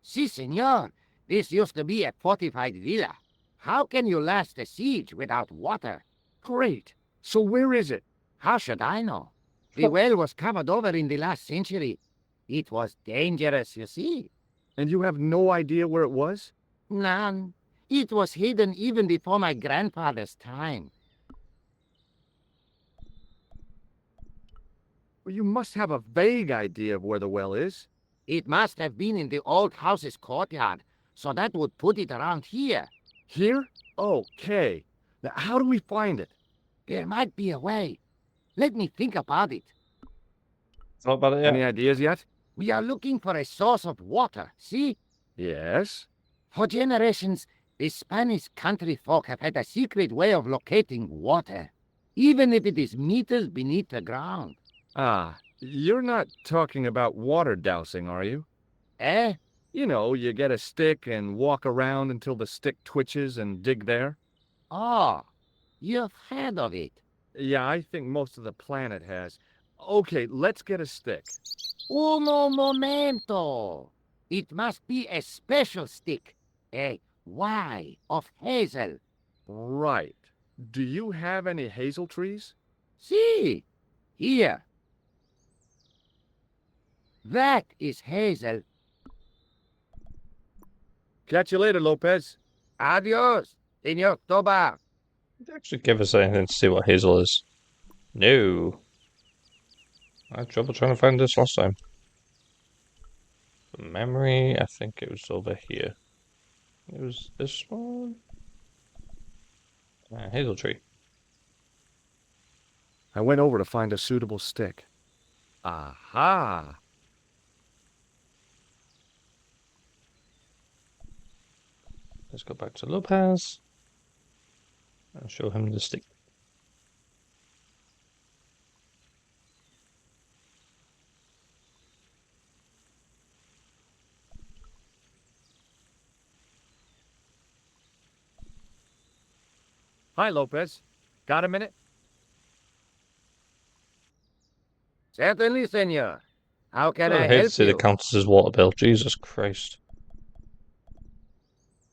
si, senor. This used to be a fortified villa. How can you last a siege without water? Great. So where is it? How should I know? The well was covered over in the last century. It was dangerous, you see. And you have no idea where it was? None. It was hidden even before my grandfather's time. Well, you must have a vague idea of where the well is. It must have been in the old house's courtyard, so that would put it around here. Here? Okay. Now, how do we find it? There might be a way. Let me think about it. Thought about it Any yet? ideas yet? We are looking for a source of water, see? Yes. For generations, the Spanish country folk have had a secret way of locating water, even if it is meters beneath the ground. Ah, you're not talking about water dousing, are you? Eh? You know, you get a stick and walk around until the stick twitches and dig there. Oh, you've heard of it. Yeah, I think most of the planet has. Okay, let's get a stick. Uno momento. It must be a special stick. A Y of hazel. Right. Do you have any hazel trees? See? Here. That is Hazel. Catch you later, Lopez. Adios, Senor Tobar. Did they actually give us anything to see what Hazel is? No. I had trouble trying to find this last time. Memory, I think it was over here. It was this one. Hazel tree. I went over to find a suitable stick. Aha! Let's go back to Lopez and show him the stick. Hi, Lopez. Got a minute? Certainly, senor. How can I I hate to help see the you? Countess's water bill. Jesus Christ.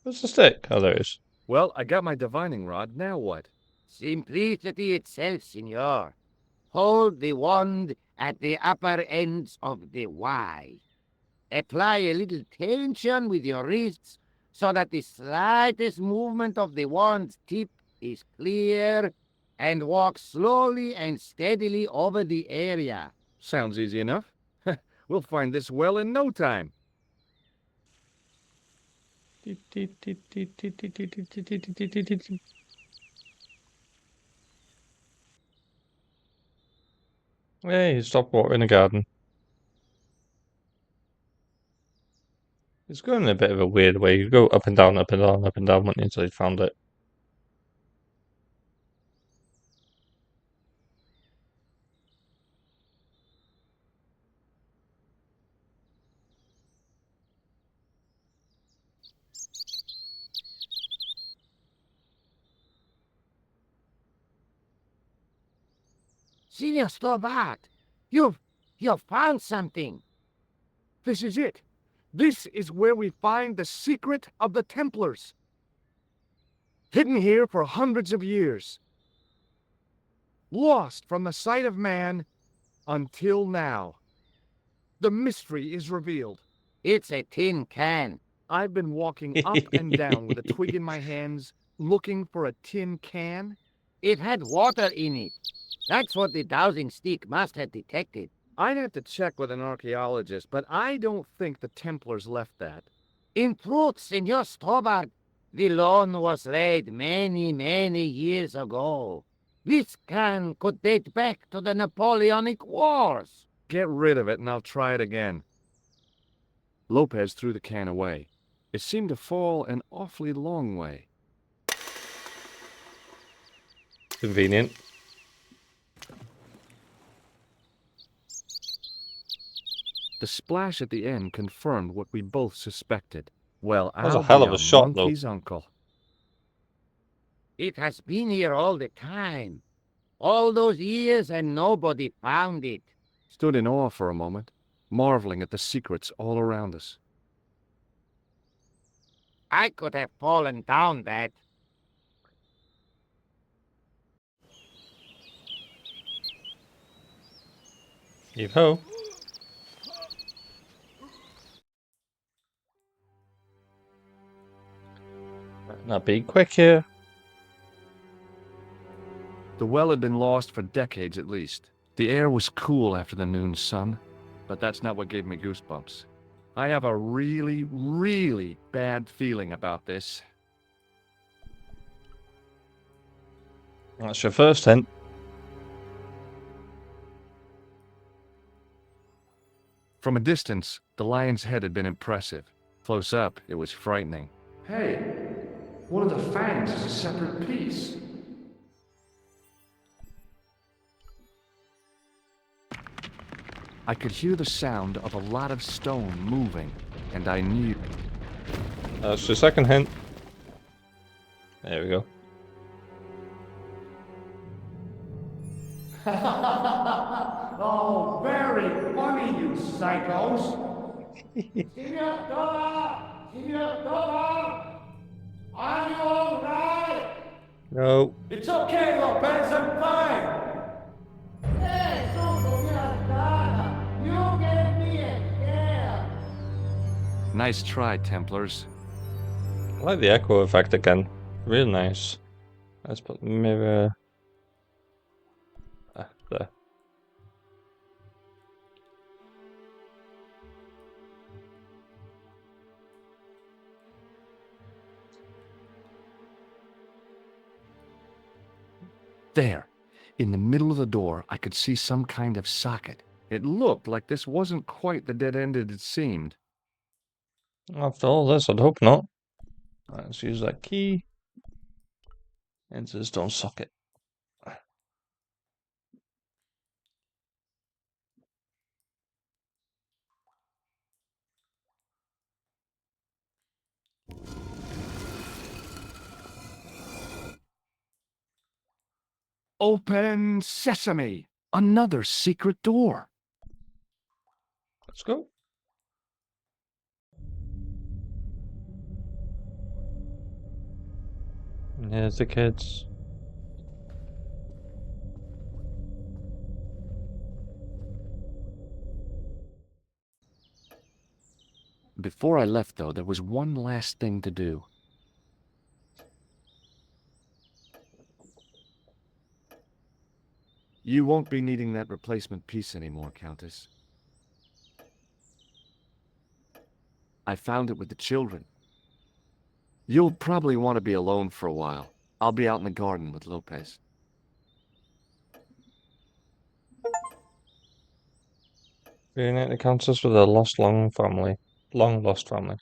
Where's the stick? Oh, there it is. Well, I got my divining rod. Now what? Simplicity itself, senor. Hold the wand at the upper ends of the Y. Apply a little tension with your wrists so that the slightest movement of the wand's tip is clear, and walk slowly and steadily over the area. Sounds easy enough. We'll find this well in no time. Hey, stop watering the garden. It's going in a bit of a weird way. You go up and down, up and down, up and down, wouldn't you, until you found it. Senor Stobart, you've found something. This is it. This is where we find the secret of the Templars. Hidden here for hundreds of years. Lost from the sight of man until now. The mystery is revealed. It's a tin can. I've been walking up and down with a twig in my hands, looking for a tin can. It had water in it. That's what the dowsing stick must have detected. I'd have to check with an archaeologist, but I don't think the Templars left that. In truth, Senor Stobart, the loan was laid many, many years ago. This can could date back to the Napoleonic Wars. Get rid of it and I'll try it again. Lopez threw the can away. It seemed to fall an awfully long way. Convenient. The splash at the end confirmed what we both suspected. Well, That was a I'll hell be of a shot, though. monkey's uncle. It has been here all the time. All those years and nobody found it. Stood in awe for a moment, marveling at the secrets all around us. I could have fallen down that. Heave-ho. Now be quick here. The well had been lost for decades at least. The air was cool after the noon sun, but that's not what gave me goosebumps. I have a really, really bad feeling about this. That's your first hint. From a distance, the lion's head had been impressive. Close up, it was frightening. Hey, one of the fangs is a separate piece. I could hear the sound of a lot of stone moving, and I knew. That's your second hint. There we go. Oh, very funny, you psychos. Senor Dora! Are you all right? No. It's okay, Lopez, I'm fine. Hey, Senor Dora, you gave me a Nice try, Templars. I like the echo effect again. Really nice. Let's put the mirror there. There. In the middle of the door, I could see some kind of socket. It looked like this wasn't quite the dead end it seemed. After all this, I'd hope not. Let's use that key. Into the stone socket. Open sesame! Another secret door. Let's go. And here's the kids. Before I left, though, there was one last thing to do. You won't be needing that replacement piece anymore, Countess. I found it with the children. You'll probably want to be alone for a while. I'll be out in the garden with Lopez. Reunite the Countess with her long lost family.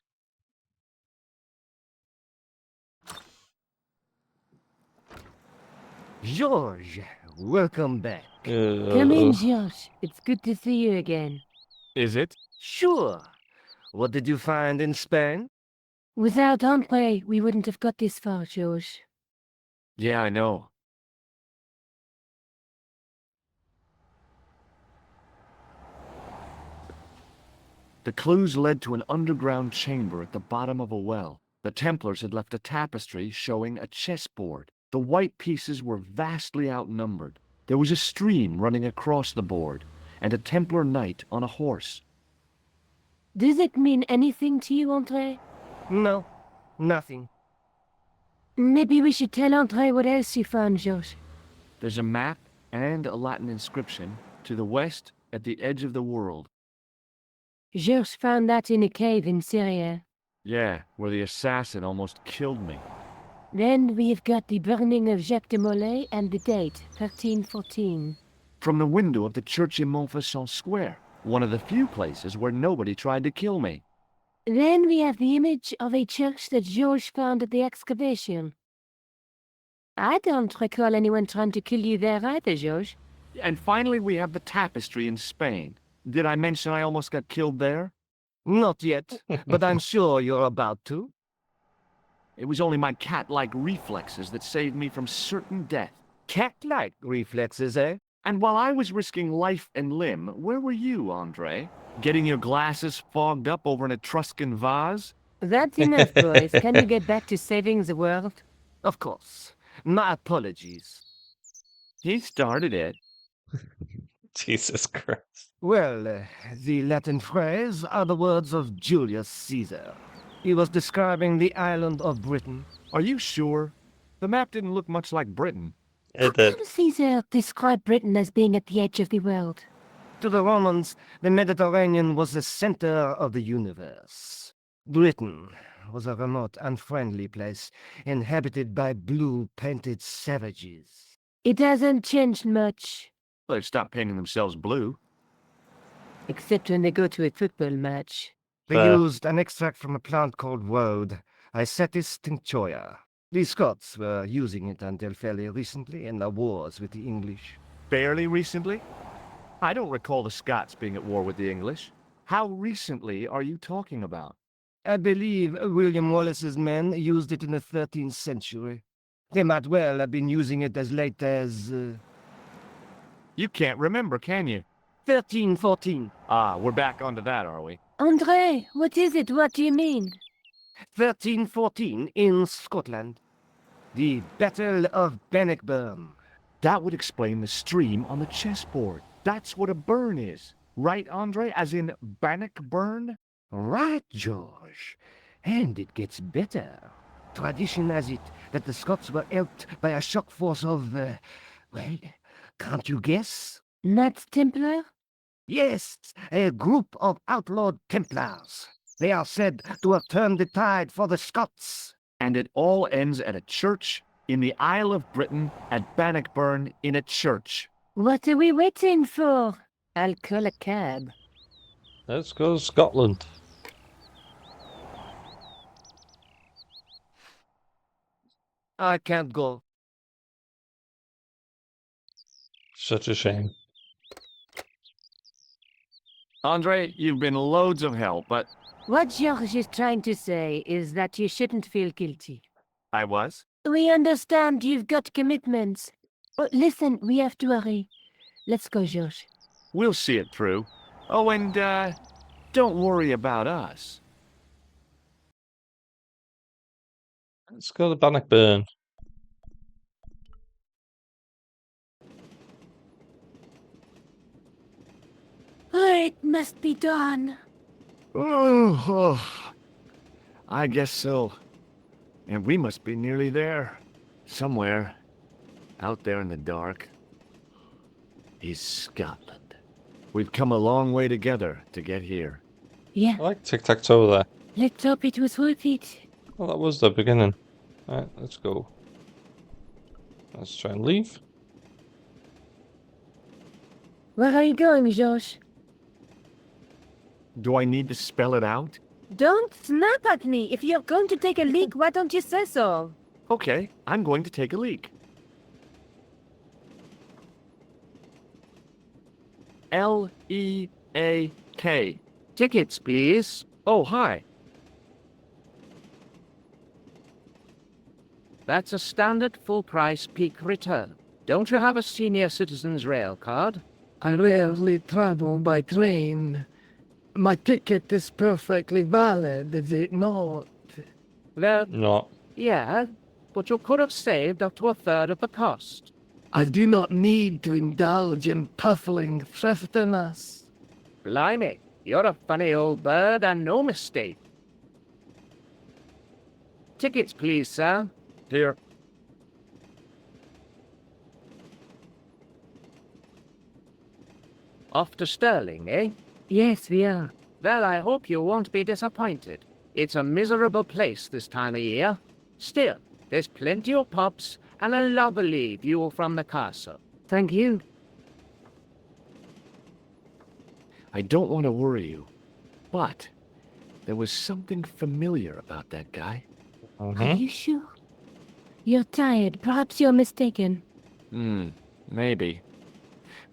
George, welcome back. Come in, George. It's good to see you again. Is it? Sure. What did you find in Spain? Without Andre, we wouldn't have got this far, George. Yeah, I know. The clues led to an underground chamber at the bottom of a well. The Templars had left a tapestry showing a chessboard. The white pieces were vastly outnumbered. There was a stream running across the board, and a Templar knight on a horse. Does it mean anything to you, Andre? No, nothing. Maybe we should tell Andre what else you found, George. There's a map and a Latin inscription to the west at the edge of the world. George found that in a cave in Syria. Yeah, where the assassin almost killed me. Then we've got the burning of Jacques de Molay and the date, 1314. From the window of the church in Montfaucon Square, one of the few places where nobody tried to kill me. Then we have the image of a church that George found at the excavation. I don't recall anyone trying to kill you there either, George. And finally we have the tapestry in Spain. Did I mention I almost got killed there? Not yet, but I'm sure you're about to. It was only my cat-like reflexes that saved me from certain death. Cat-like reflexes, eh? And while I was risking life and limb, where were you, Andre? Getting your glasses fogged up over an Etruscan vase? That's enough, boys. Can you get back to saving the world? Of course. My apologies. He started it. Jesus Christ. Well, the Latin phrase are the words of Julius Caesar. He was describing the island of Britain. Are you sure? The map didn't look much like Britain. How come Caesar described Britain as being at the edge of the world? To the Romans, the Mediterranean was the center of the universe. Britain was a remote, unfriendly place, inhabited by blue-painted savages. It hasn't changed much. They've stopped painting themselves blue. Except when they go to a football match. They used an extract from a plant called woad, Icetis tinctoria. The Scots were using it until fairly recently in the wars with the English. Fairly recently? I don't recall the Scots being at war with the English. How recently are you talking about? I believe William Wallace's men used it in the 13th century. They might well have been using it as late as... You can't remember, can you? 1314. Ah, we're back onto that, are we? Andre, what is it? What do you mean? 1314 in Scotland. The Battle of Bannockburn. That would explain the stream on the chessboard. That's what a burn is. Right, Andre? As in Bannockburn? Right, George. And it gets better. Tradition has it that the Scots were helped by a shock force of, well, can't you guess? Knights Templar? Yes, a group of outlawed Templars. They are said to have turned the tide for the Scots. And it all ends at a church in the Isle of Britain at Bannockburn in a church. What are we waiting for? I'll call a cab. Let's go to Scotland. I can't go. Such a shame. Andre, you've been loads of help, but What George is trying to say is that you shouldn't feel guilty. I was. We understand you've got commitments. But listen, we have to hurry. Let's go, George. We'll see it through. Oh, and, don't worry about us. Let's go to Bannockburn. It must be done. Oh, I guess so. And we must be nearly there. Somewhere, out there in the dark, is Scotland. We've come a long way together to get here. Yeah, I like tic-tac-toe there. let's hope it was worth it. Well, that was the beginning. Alright, let's go. Let's try and leave. Where are you going, George? Do I need to spell it out? Don't snap at me. If you're going to take a leak, why don't you say so? Okay, I'm going to take a leak. L-E-A-K. Tickets, please. Oh, hi. That's a standard full-price peak return. Don't you have a senior citizen's rail card? I rarely travel by train. My ticket is perfectly valid, is it not? Well, Not. yeah, but you could have saved up to a third of the cost. I do not need to indulge in puffling thriftiness. Blimey, you're a funny old bird and no mistake. Tickets, please, sir. Here. Off to Stirling, eh? Yes, we are. Well, I hope you won't be disappointed. It's a miserable place this time of year. Still, there's plenty of pubs and a lovely view from the castle. Thank you. I don't want to worry you, but there was something familiar about that guy. Are you sure? You're tired. Perhaps you're mistaken. Maybe.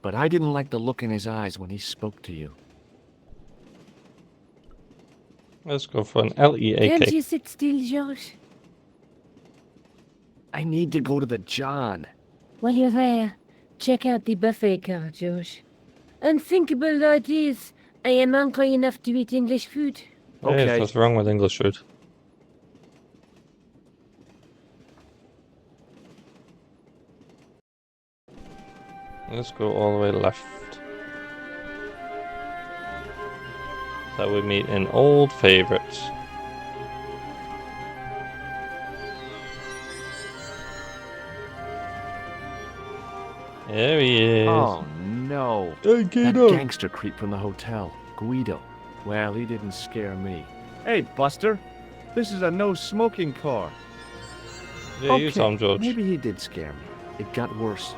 But I didn't like the look in his eyes when he spoke to you. Let's go for an L-E-A-K. Can't you sit still, George? I need to go to the John. While you're there, check out the buffet car, George. Unthinkable though it is, I am hungry enough to eat English food. Okay. What's wrong with English food? Let's go all the way left. So we meet an old favourite. There he is. Oh, no. That That gangster creep from the hotel, Guido. Well, he didn't scare me. Hey, Buster. This is a no-smoking car. Yeah, you Tom George. Maybe he did scare me. It got worse.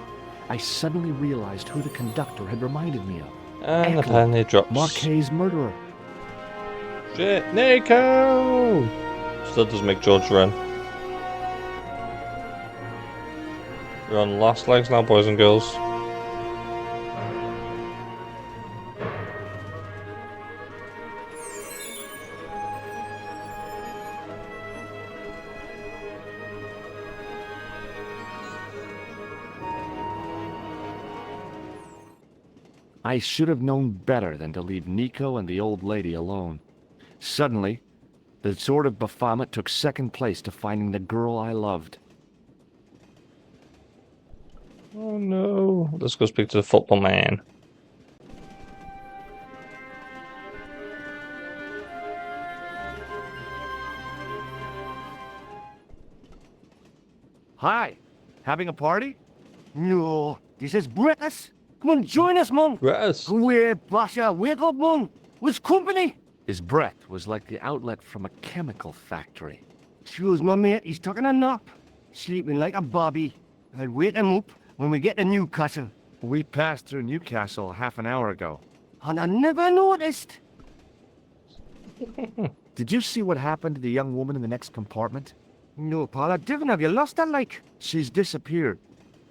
I suddenly realized who the conductor had reminded me of. And the Echo, penny drops. Marquet's murderer. Shit, Nico! Still does make George run. We're on last legs now, boys and girls. I should have known better than to leave Nico and the old lady alone. Suddenly, the sword of Baphomet took second place to finding the girl I loved. Oh no. Let's go speak to the football man. Hi. Having a party? No, this is British. Come on, join us, man. Yes. We're Basha, wake up, man. With company. His breath was like the outlet from a chemical factory. Choose my mate, he's taking a nap. Sleeping like a bobby. I'll wake him up when we get to Newcastle. We passed through Newcastle half an hour ago. And I never noticed. Did you see what happened to the young woman in the next compartment? No, Paul, I didn't. Have you lost her, like? She's disappeared.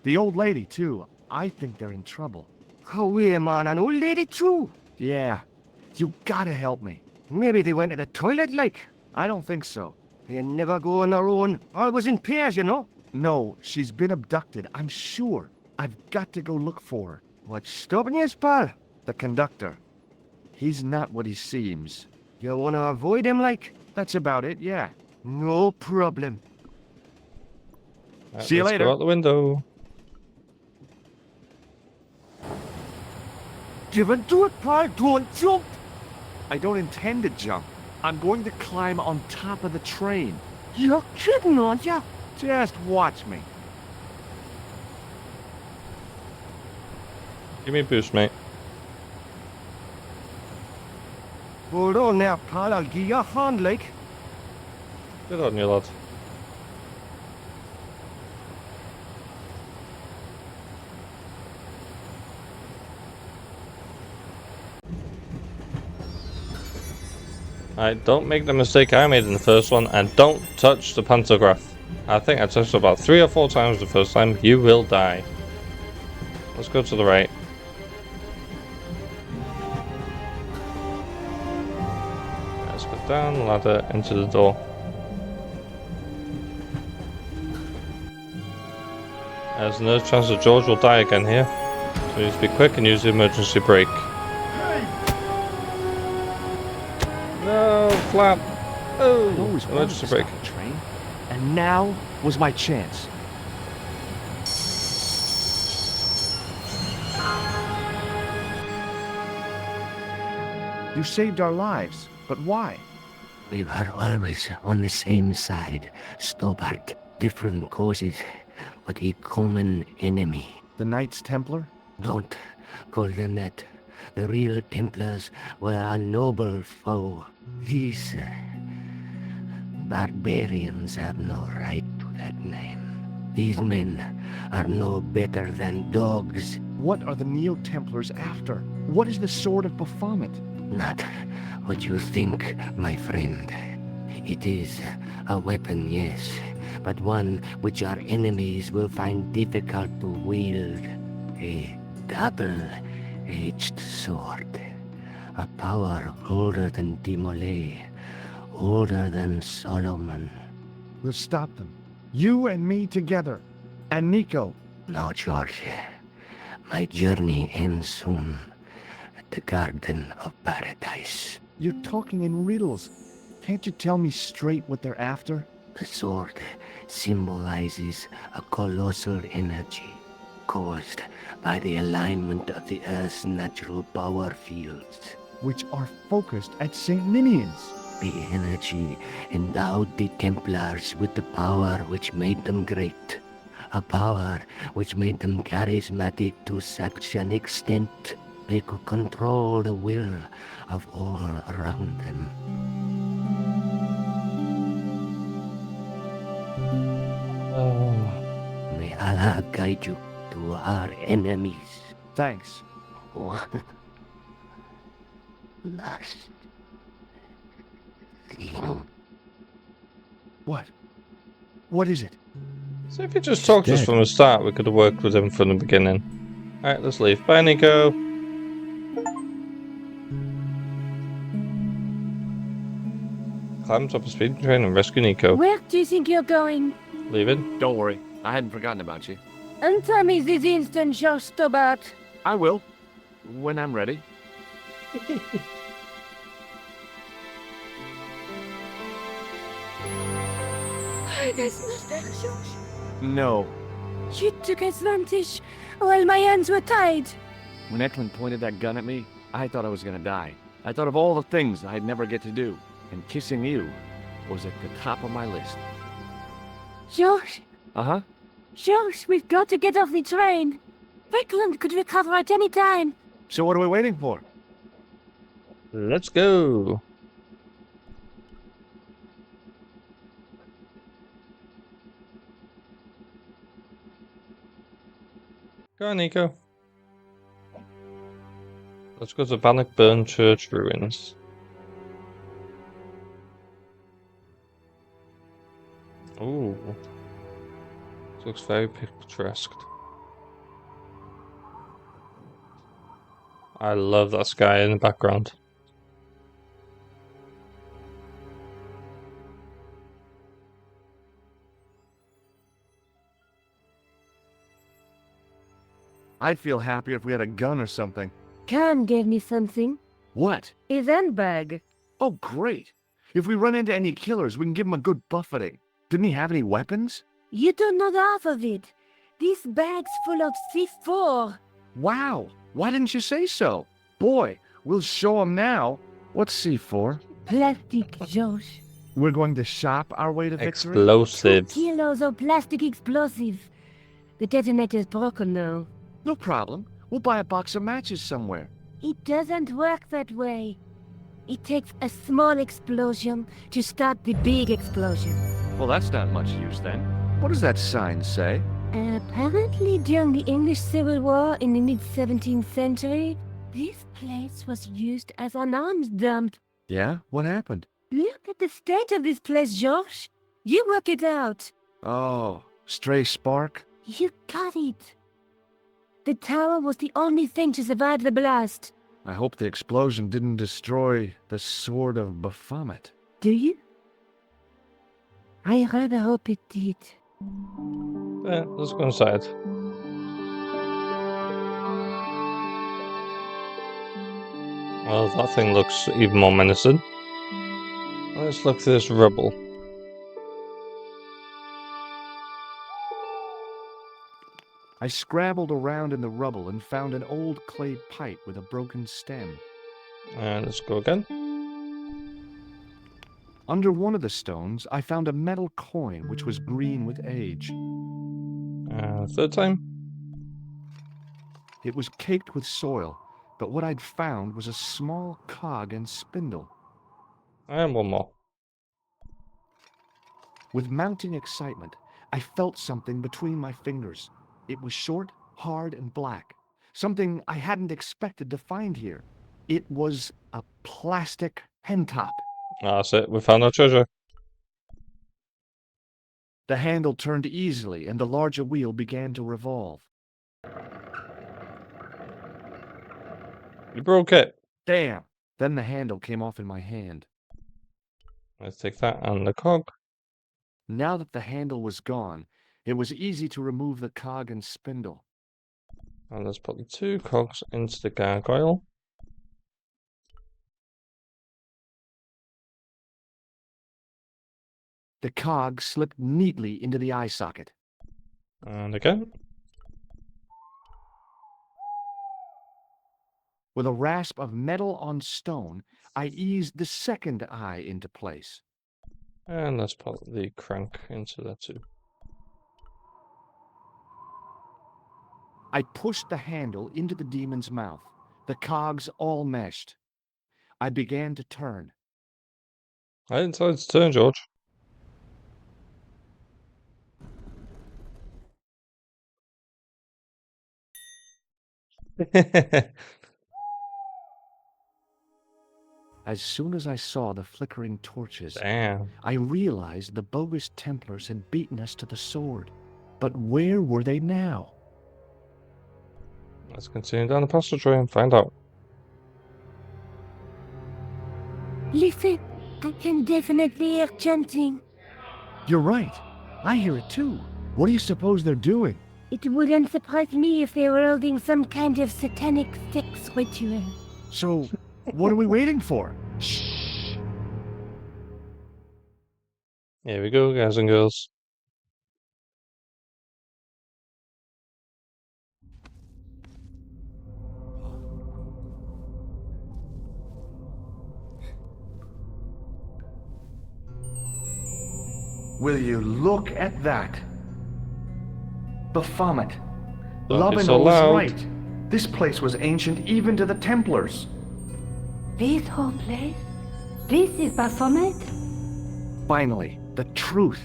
The old lady, too. I think they're in trouble. Oh, wait, man, an old lady, too. Yeah. You gotta help me. Maybe they went to the toilet, like. I don't think so. They never go on their own. Always in pairs, you know. No, she's been abducted, I'm sure. I've got to go look for her. What's stopping you, pal? The conductor. He's not what he seems. You want to avoid him, like? That's about it, yeah. No problem. Right, See you let's later. Go out the window. Give it to it, pal. Don't jump. I don't intend to jump. I'm going to climb on top of the train. You're kidding, aren't you? Just watch me. Give me a boost, mate. Hold on now, pal. I'll give you a hand, like. Good on you, lad. Alright, don't make the mistake I made in the first one, and don't touch the pantograph. I think I touched it about 3 or 4 times the first time. You will die. Let's go to the right. Let's go down the ladder into the door. There's no chance that George will die again here. So you need to be quick and use the emergency brake. No, flap. Oh, I always wanted emergency to brake. stop the train, and now was my chance. You saved our lives, but why? We were always on the same side, stubborn, different causes, but a common enemy. The Knights Templar? Don't call them that. The real Templars were a noble foe. These barbarians have no right to that name. These men are no better than dogs. What are the Neo-Templars after? What is the Sword of Baphomet? Not what you think, my friend. It is a weapon, yes, but one which our enemies will find difficult to wield. A double-edged sword. A power older than Dimolay, older than Solomon. We'll stop them. You and me together. And Nico. No, George. My journey ends soon. At the Garden of Paradise. You're talking in riddles. Can't you tell me straight what they're after? The sword symbolizes a colossal energy caused by the alignment of the Earth's natural power fields. Which are focused at St. Ninian's. The energy endowed the Templars with the power which made them great. A power which made them charismatic to such an extent they could control the will of all around them. May Allah guide you to our enemies. Thanks. One last thing. What? What is it? So if you just talked to us from the start, we could have worked with him from the beginning. Alright, let's leave. Bye, Nico. Climb top of speeding train and rescue Nico. Where do you think you're going? Leaving. Don't worry. I hadn't forgotten about you. And tell me this instant, Joe Stobart. I will. When I'm ready. That's not that, Josh. No. You took advantage while my hands were tied. When Eklund pointed that gun at me, I thought I was gonna die. I thought of all the things I'd never get to do, and kissing you was at the top of my list. Josh, Uh-huh. Josh, we've got to get off the train. Strickland could recover at any time. So what are we waiting for? Let's go. Go on, Nico. Let's go to Bannockburn Church ruins. Ooh. This looks very picturesque. I love that sky in the background. I'd feel happier if we had a gun or something. Khan gave me something. What? His handbag. Oh, great. If we run into any killers, we can give them a good buffeting. Didn't he have any weapons? You don't know the half of it. This bag's full of C4. Wow. Why didn't you say so? Boy, we'll show them now. What's C4? Plastic, Josh. We're going to shop our way to victory? Explosives. 2 kilos of plastic explosives. The detonator's broken now. No problem. We'll buy a box of matches somewhere. It doesn't work that way. It takes a small explosion to start the big explosion. Well, that's not much use then. What does that sign say? Apparently, during the English Civil War in the mid-17th century, this place was used as an arms dump. Yeah? What happened? Look at the state of this place, Josh. You work it out. Oh, stray spark? You got it. The tower was the only thing to survive the blast. I hope the explosion didn't destroy the Sword of Baphomet. Do you? I rather hope it did. Yeah, let's go inside. Well, that thing looks even more menacing. Let's look through this rubble. I scrabbled around in the rubble and found an old clay pipe with a broken stem. And let's go again. Under one of the stones, I found a metal coin which was green with age. Third time. It was caked with soil, but what I'd found was a small cog and spindle. And one more. With mounting excitement, I felt something between my fingers. It was short, hard, and black. Something I hadn't expected to find here. It was a plastic pen top. That's it, we found our treasure. The handle turned easily, and the larger wheel began to revolve. You broke it. Damn! Then the handle came off in my hand. Let's take that and the cog. Now that the handle was gone, it was easy to remove the cog and spindle. And let's put the 2 cogs into the gargoyle. The cog slipped neatly into the eye socket. And again. With a rasp of metal on stone, I eased the second eye into place. And let's put the crank into that too. I pushed the handle into the demon's mouth. The cogs all meshed. I began to turn. I didn't tell you to turn, George. As soon as I saw the flickering torches, Damn. I realized the bogus Templars had beaten us to the sword. But where were they now? Let's continue down the passageway and find out. Listen, I can definitely hear chanting. You're right. I hear it too. What do you suppose they're doing? It wouldn't surprise me if they were holding some kind of satanic sex ritual. So, what are we waiting for? Shh. Here we go, guys and girls. Will you look at that? Baphomet. Don't be Lubin so was loud. right. This place was ancient even to the Templars. This whole place? This is Baphomet? Finally, the truth.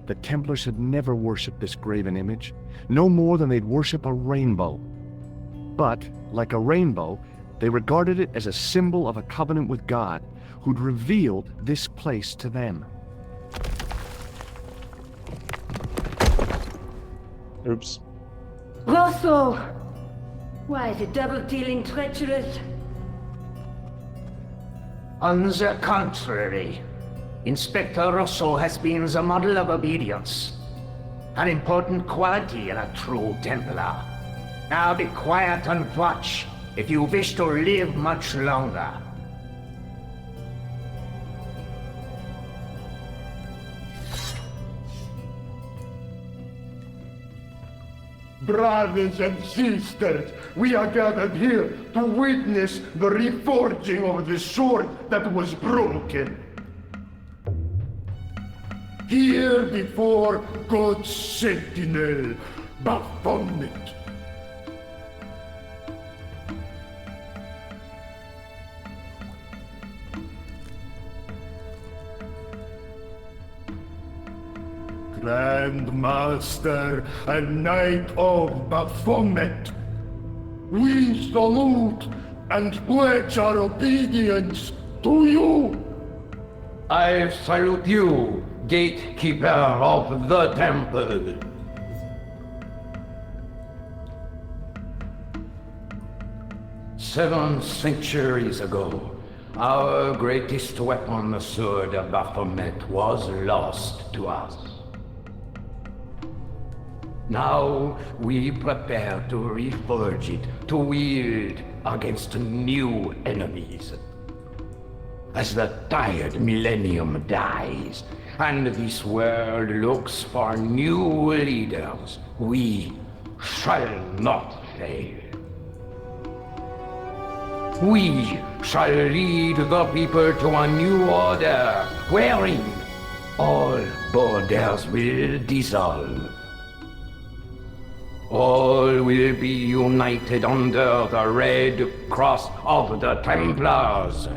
The Templars had never worshipped this graven image, no more than they'd worship a rainbow. But, like a rainbow, they regarded it as a symbol of a covenant with God, who'd revealed this place to them. Oops. Rosso! Why, the double-dealing treacherous? On the contrary, Inspector Rosso has been the model of obedience. An important quality in a true Templar. Now be quiet and watch if you wish to live much longer. Brothers and sisters, we are gathered here to witness the reforging of the sword that was broken. Here before God's sentinel, Baphomet. Grand Master and Knight of Baphomet, we salute and pledge our obedience to you. I salute you, gatekeeper of the temple. Seven centuries ago, our greatest weapon, the sword of Baphomet, was lost to us. Now we prepare to reforge it, to wield against new enemies. As the tired millennium dies, and this world looks for new leaders, we shall not fail. We shall lead the people to a new order, wherein all borders will dissolve. All will be united under the Red Cross of the Templars.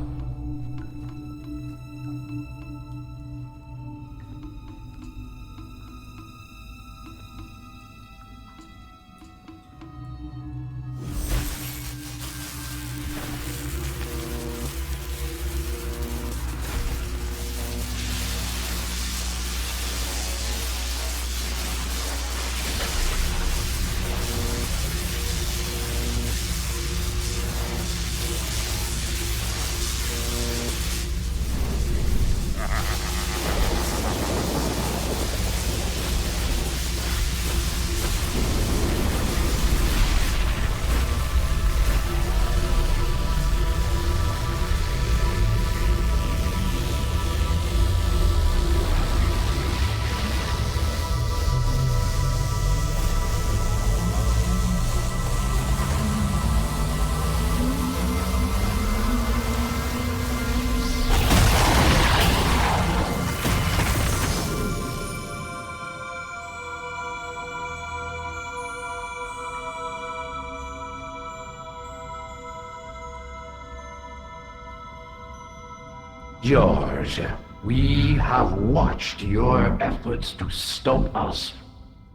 George, we have watched your efforts to stop us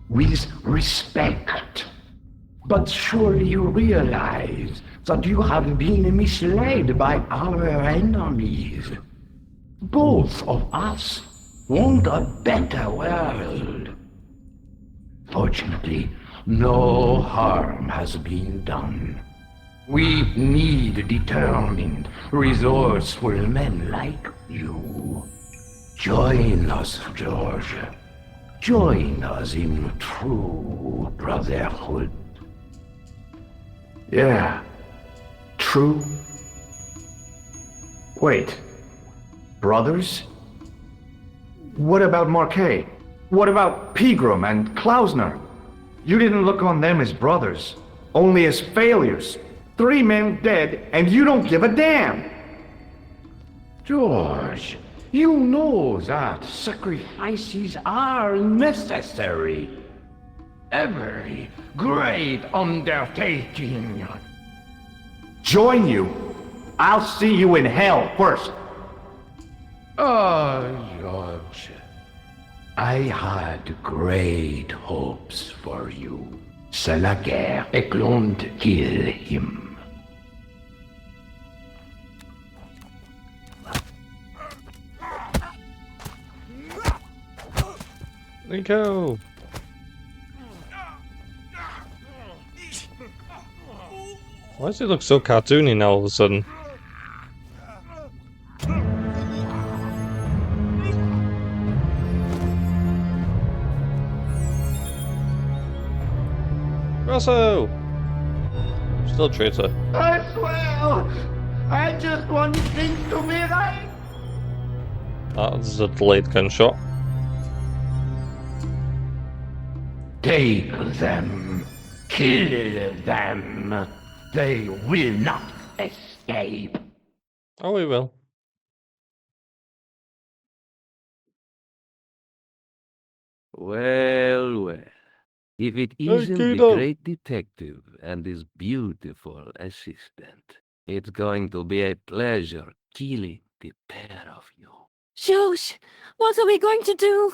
with respect. But surely you realize that you have been misled by our enemies. Both of us want a better world. Fortunately, no harm has been done. We need determined, resourceful men like you. Join us, George. Join us in true brotherhood. Yeah. True. Wait. Brothers? What about Marquet? What about Pegram and Klausner? You didn't look on them as brothers, only as failures. 3 men dead, and you don't give a damn! George, you know that sacrifices are necessary. A very great undertaking. Join you? I'll see you in hell first. Oh, George. I had great hopes for you. C'est la guerre. I couldn't kill him. Nico! Why does he look so cartoony now all of a sudden? Rosso! Still traitor. I swear, I just want things to be right. That's a delayed gunshot. Take them. Kill them. They will not escape. Oh, we will. Well, well. If it isn't the Kudo. great detective and his beautiful assistant, it's going to be a pleasure killing the pair of you. Shush! What are we going to do?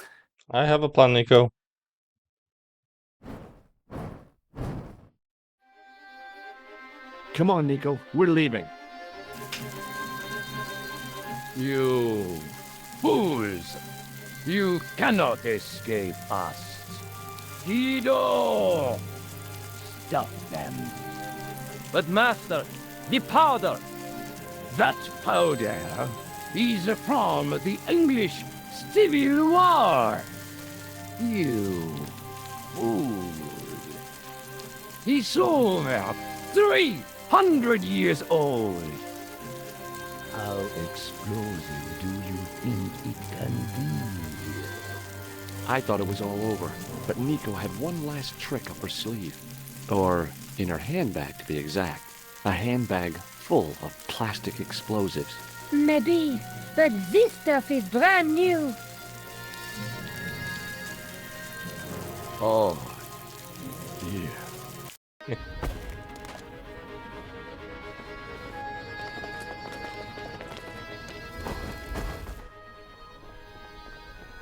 I have a plan, Nico. Come on, Nico. We're leaving. You fools! You cannot escape us. Guido! Stop them. But master, the powder! That powder is from the English Civil War. You fool. It's over 300 years old. How explosive do you think it can be? I thought it was all over, but Nico had one last trick up her sleeve. Or in her handbag, to be exact. A handbag full of plastic explosives. Maybe, but this stuff is brand new. Oh, dear.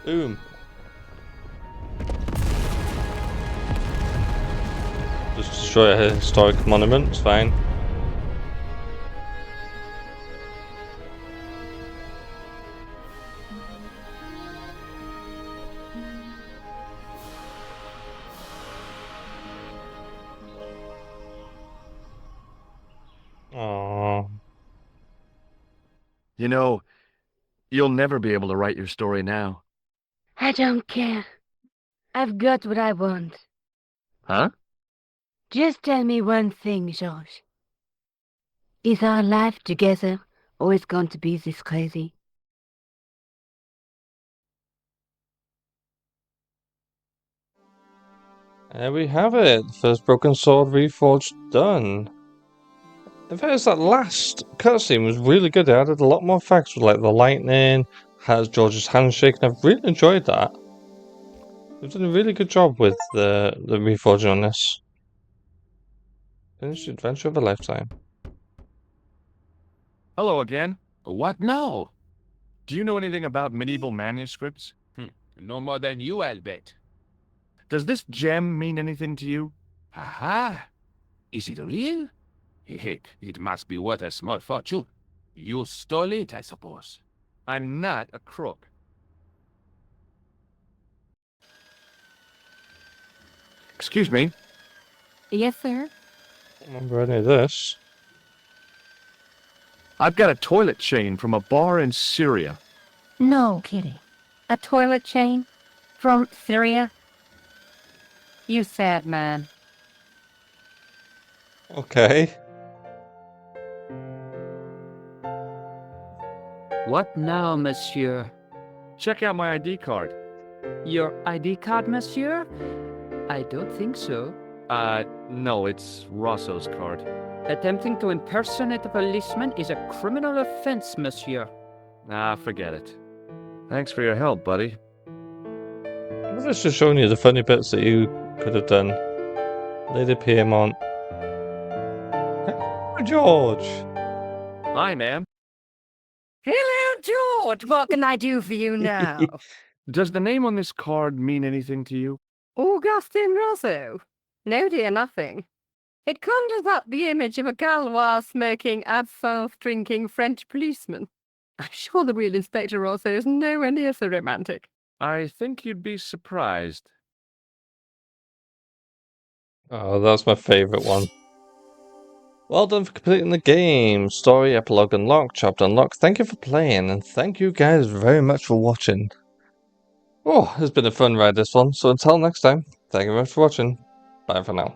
Boom. Just destroy a historic monument, it's fine. Aww. You know, you'll never be able to write your story now. I don't care. I've got what I want. Huh? Just tell me one thing, George. Is our life together always going to be this crazy? There we have it. The first Broken Sword Reforged done. In fairness, that last cutscene was really good. It added a lot more facts with like the lightning, has George's handshake, and I've really enjoyed that. They've done a really good job with the reforging on this. Finished adventure of a lifetime. Hello again. What now? Do you know anything about medieval manuscripts? No more than you, I'll bet. Does this gem mean anything to you? Aha! Is it real? It must be worth a small fortune. You stole it, I suppose. I'm not a crook. Excuse me. Yes, sir. I don't remember any of this. I've got a toilet chain from a bar in Syria. No kidding. A toilet chain? From Syria? You sad man. Okay. What now, monsieur? Check out my ID card. Your ID card, monsieur? I don't think so. No, it's Rosso's card. Attempting to impersonate a policeman is a criminal offense, monsieur. Ah, forget it. Thanks for your help, buddy. I was just showing you the funny bits that you could have done. Lady Piermont. Hello, George. Hi, ma'am. Hello, George. What can I do for you now? Does the name on this card mean anything to you? Augustin Rosso? No, dear, nothing. It conjures up the image of a Gaulois-smoking, absinthe-drinking French policeman. I'm sure the real Inspector Rosso is nowhere near so romantic. I think you'd be surprised. Oh, that's my favourite one. Well done for completing the game. Story, epilogue unlocked, chapter unlocked. Thank you for playing, and thank you guys very much for watching. Oh, it's been a fun ride, this one. So until next time, thank you very much for watching. Bye for now.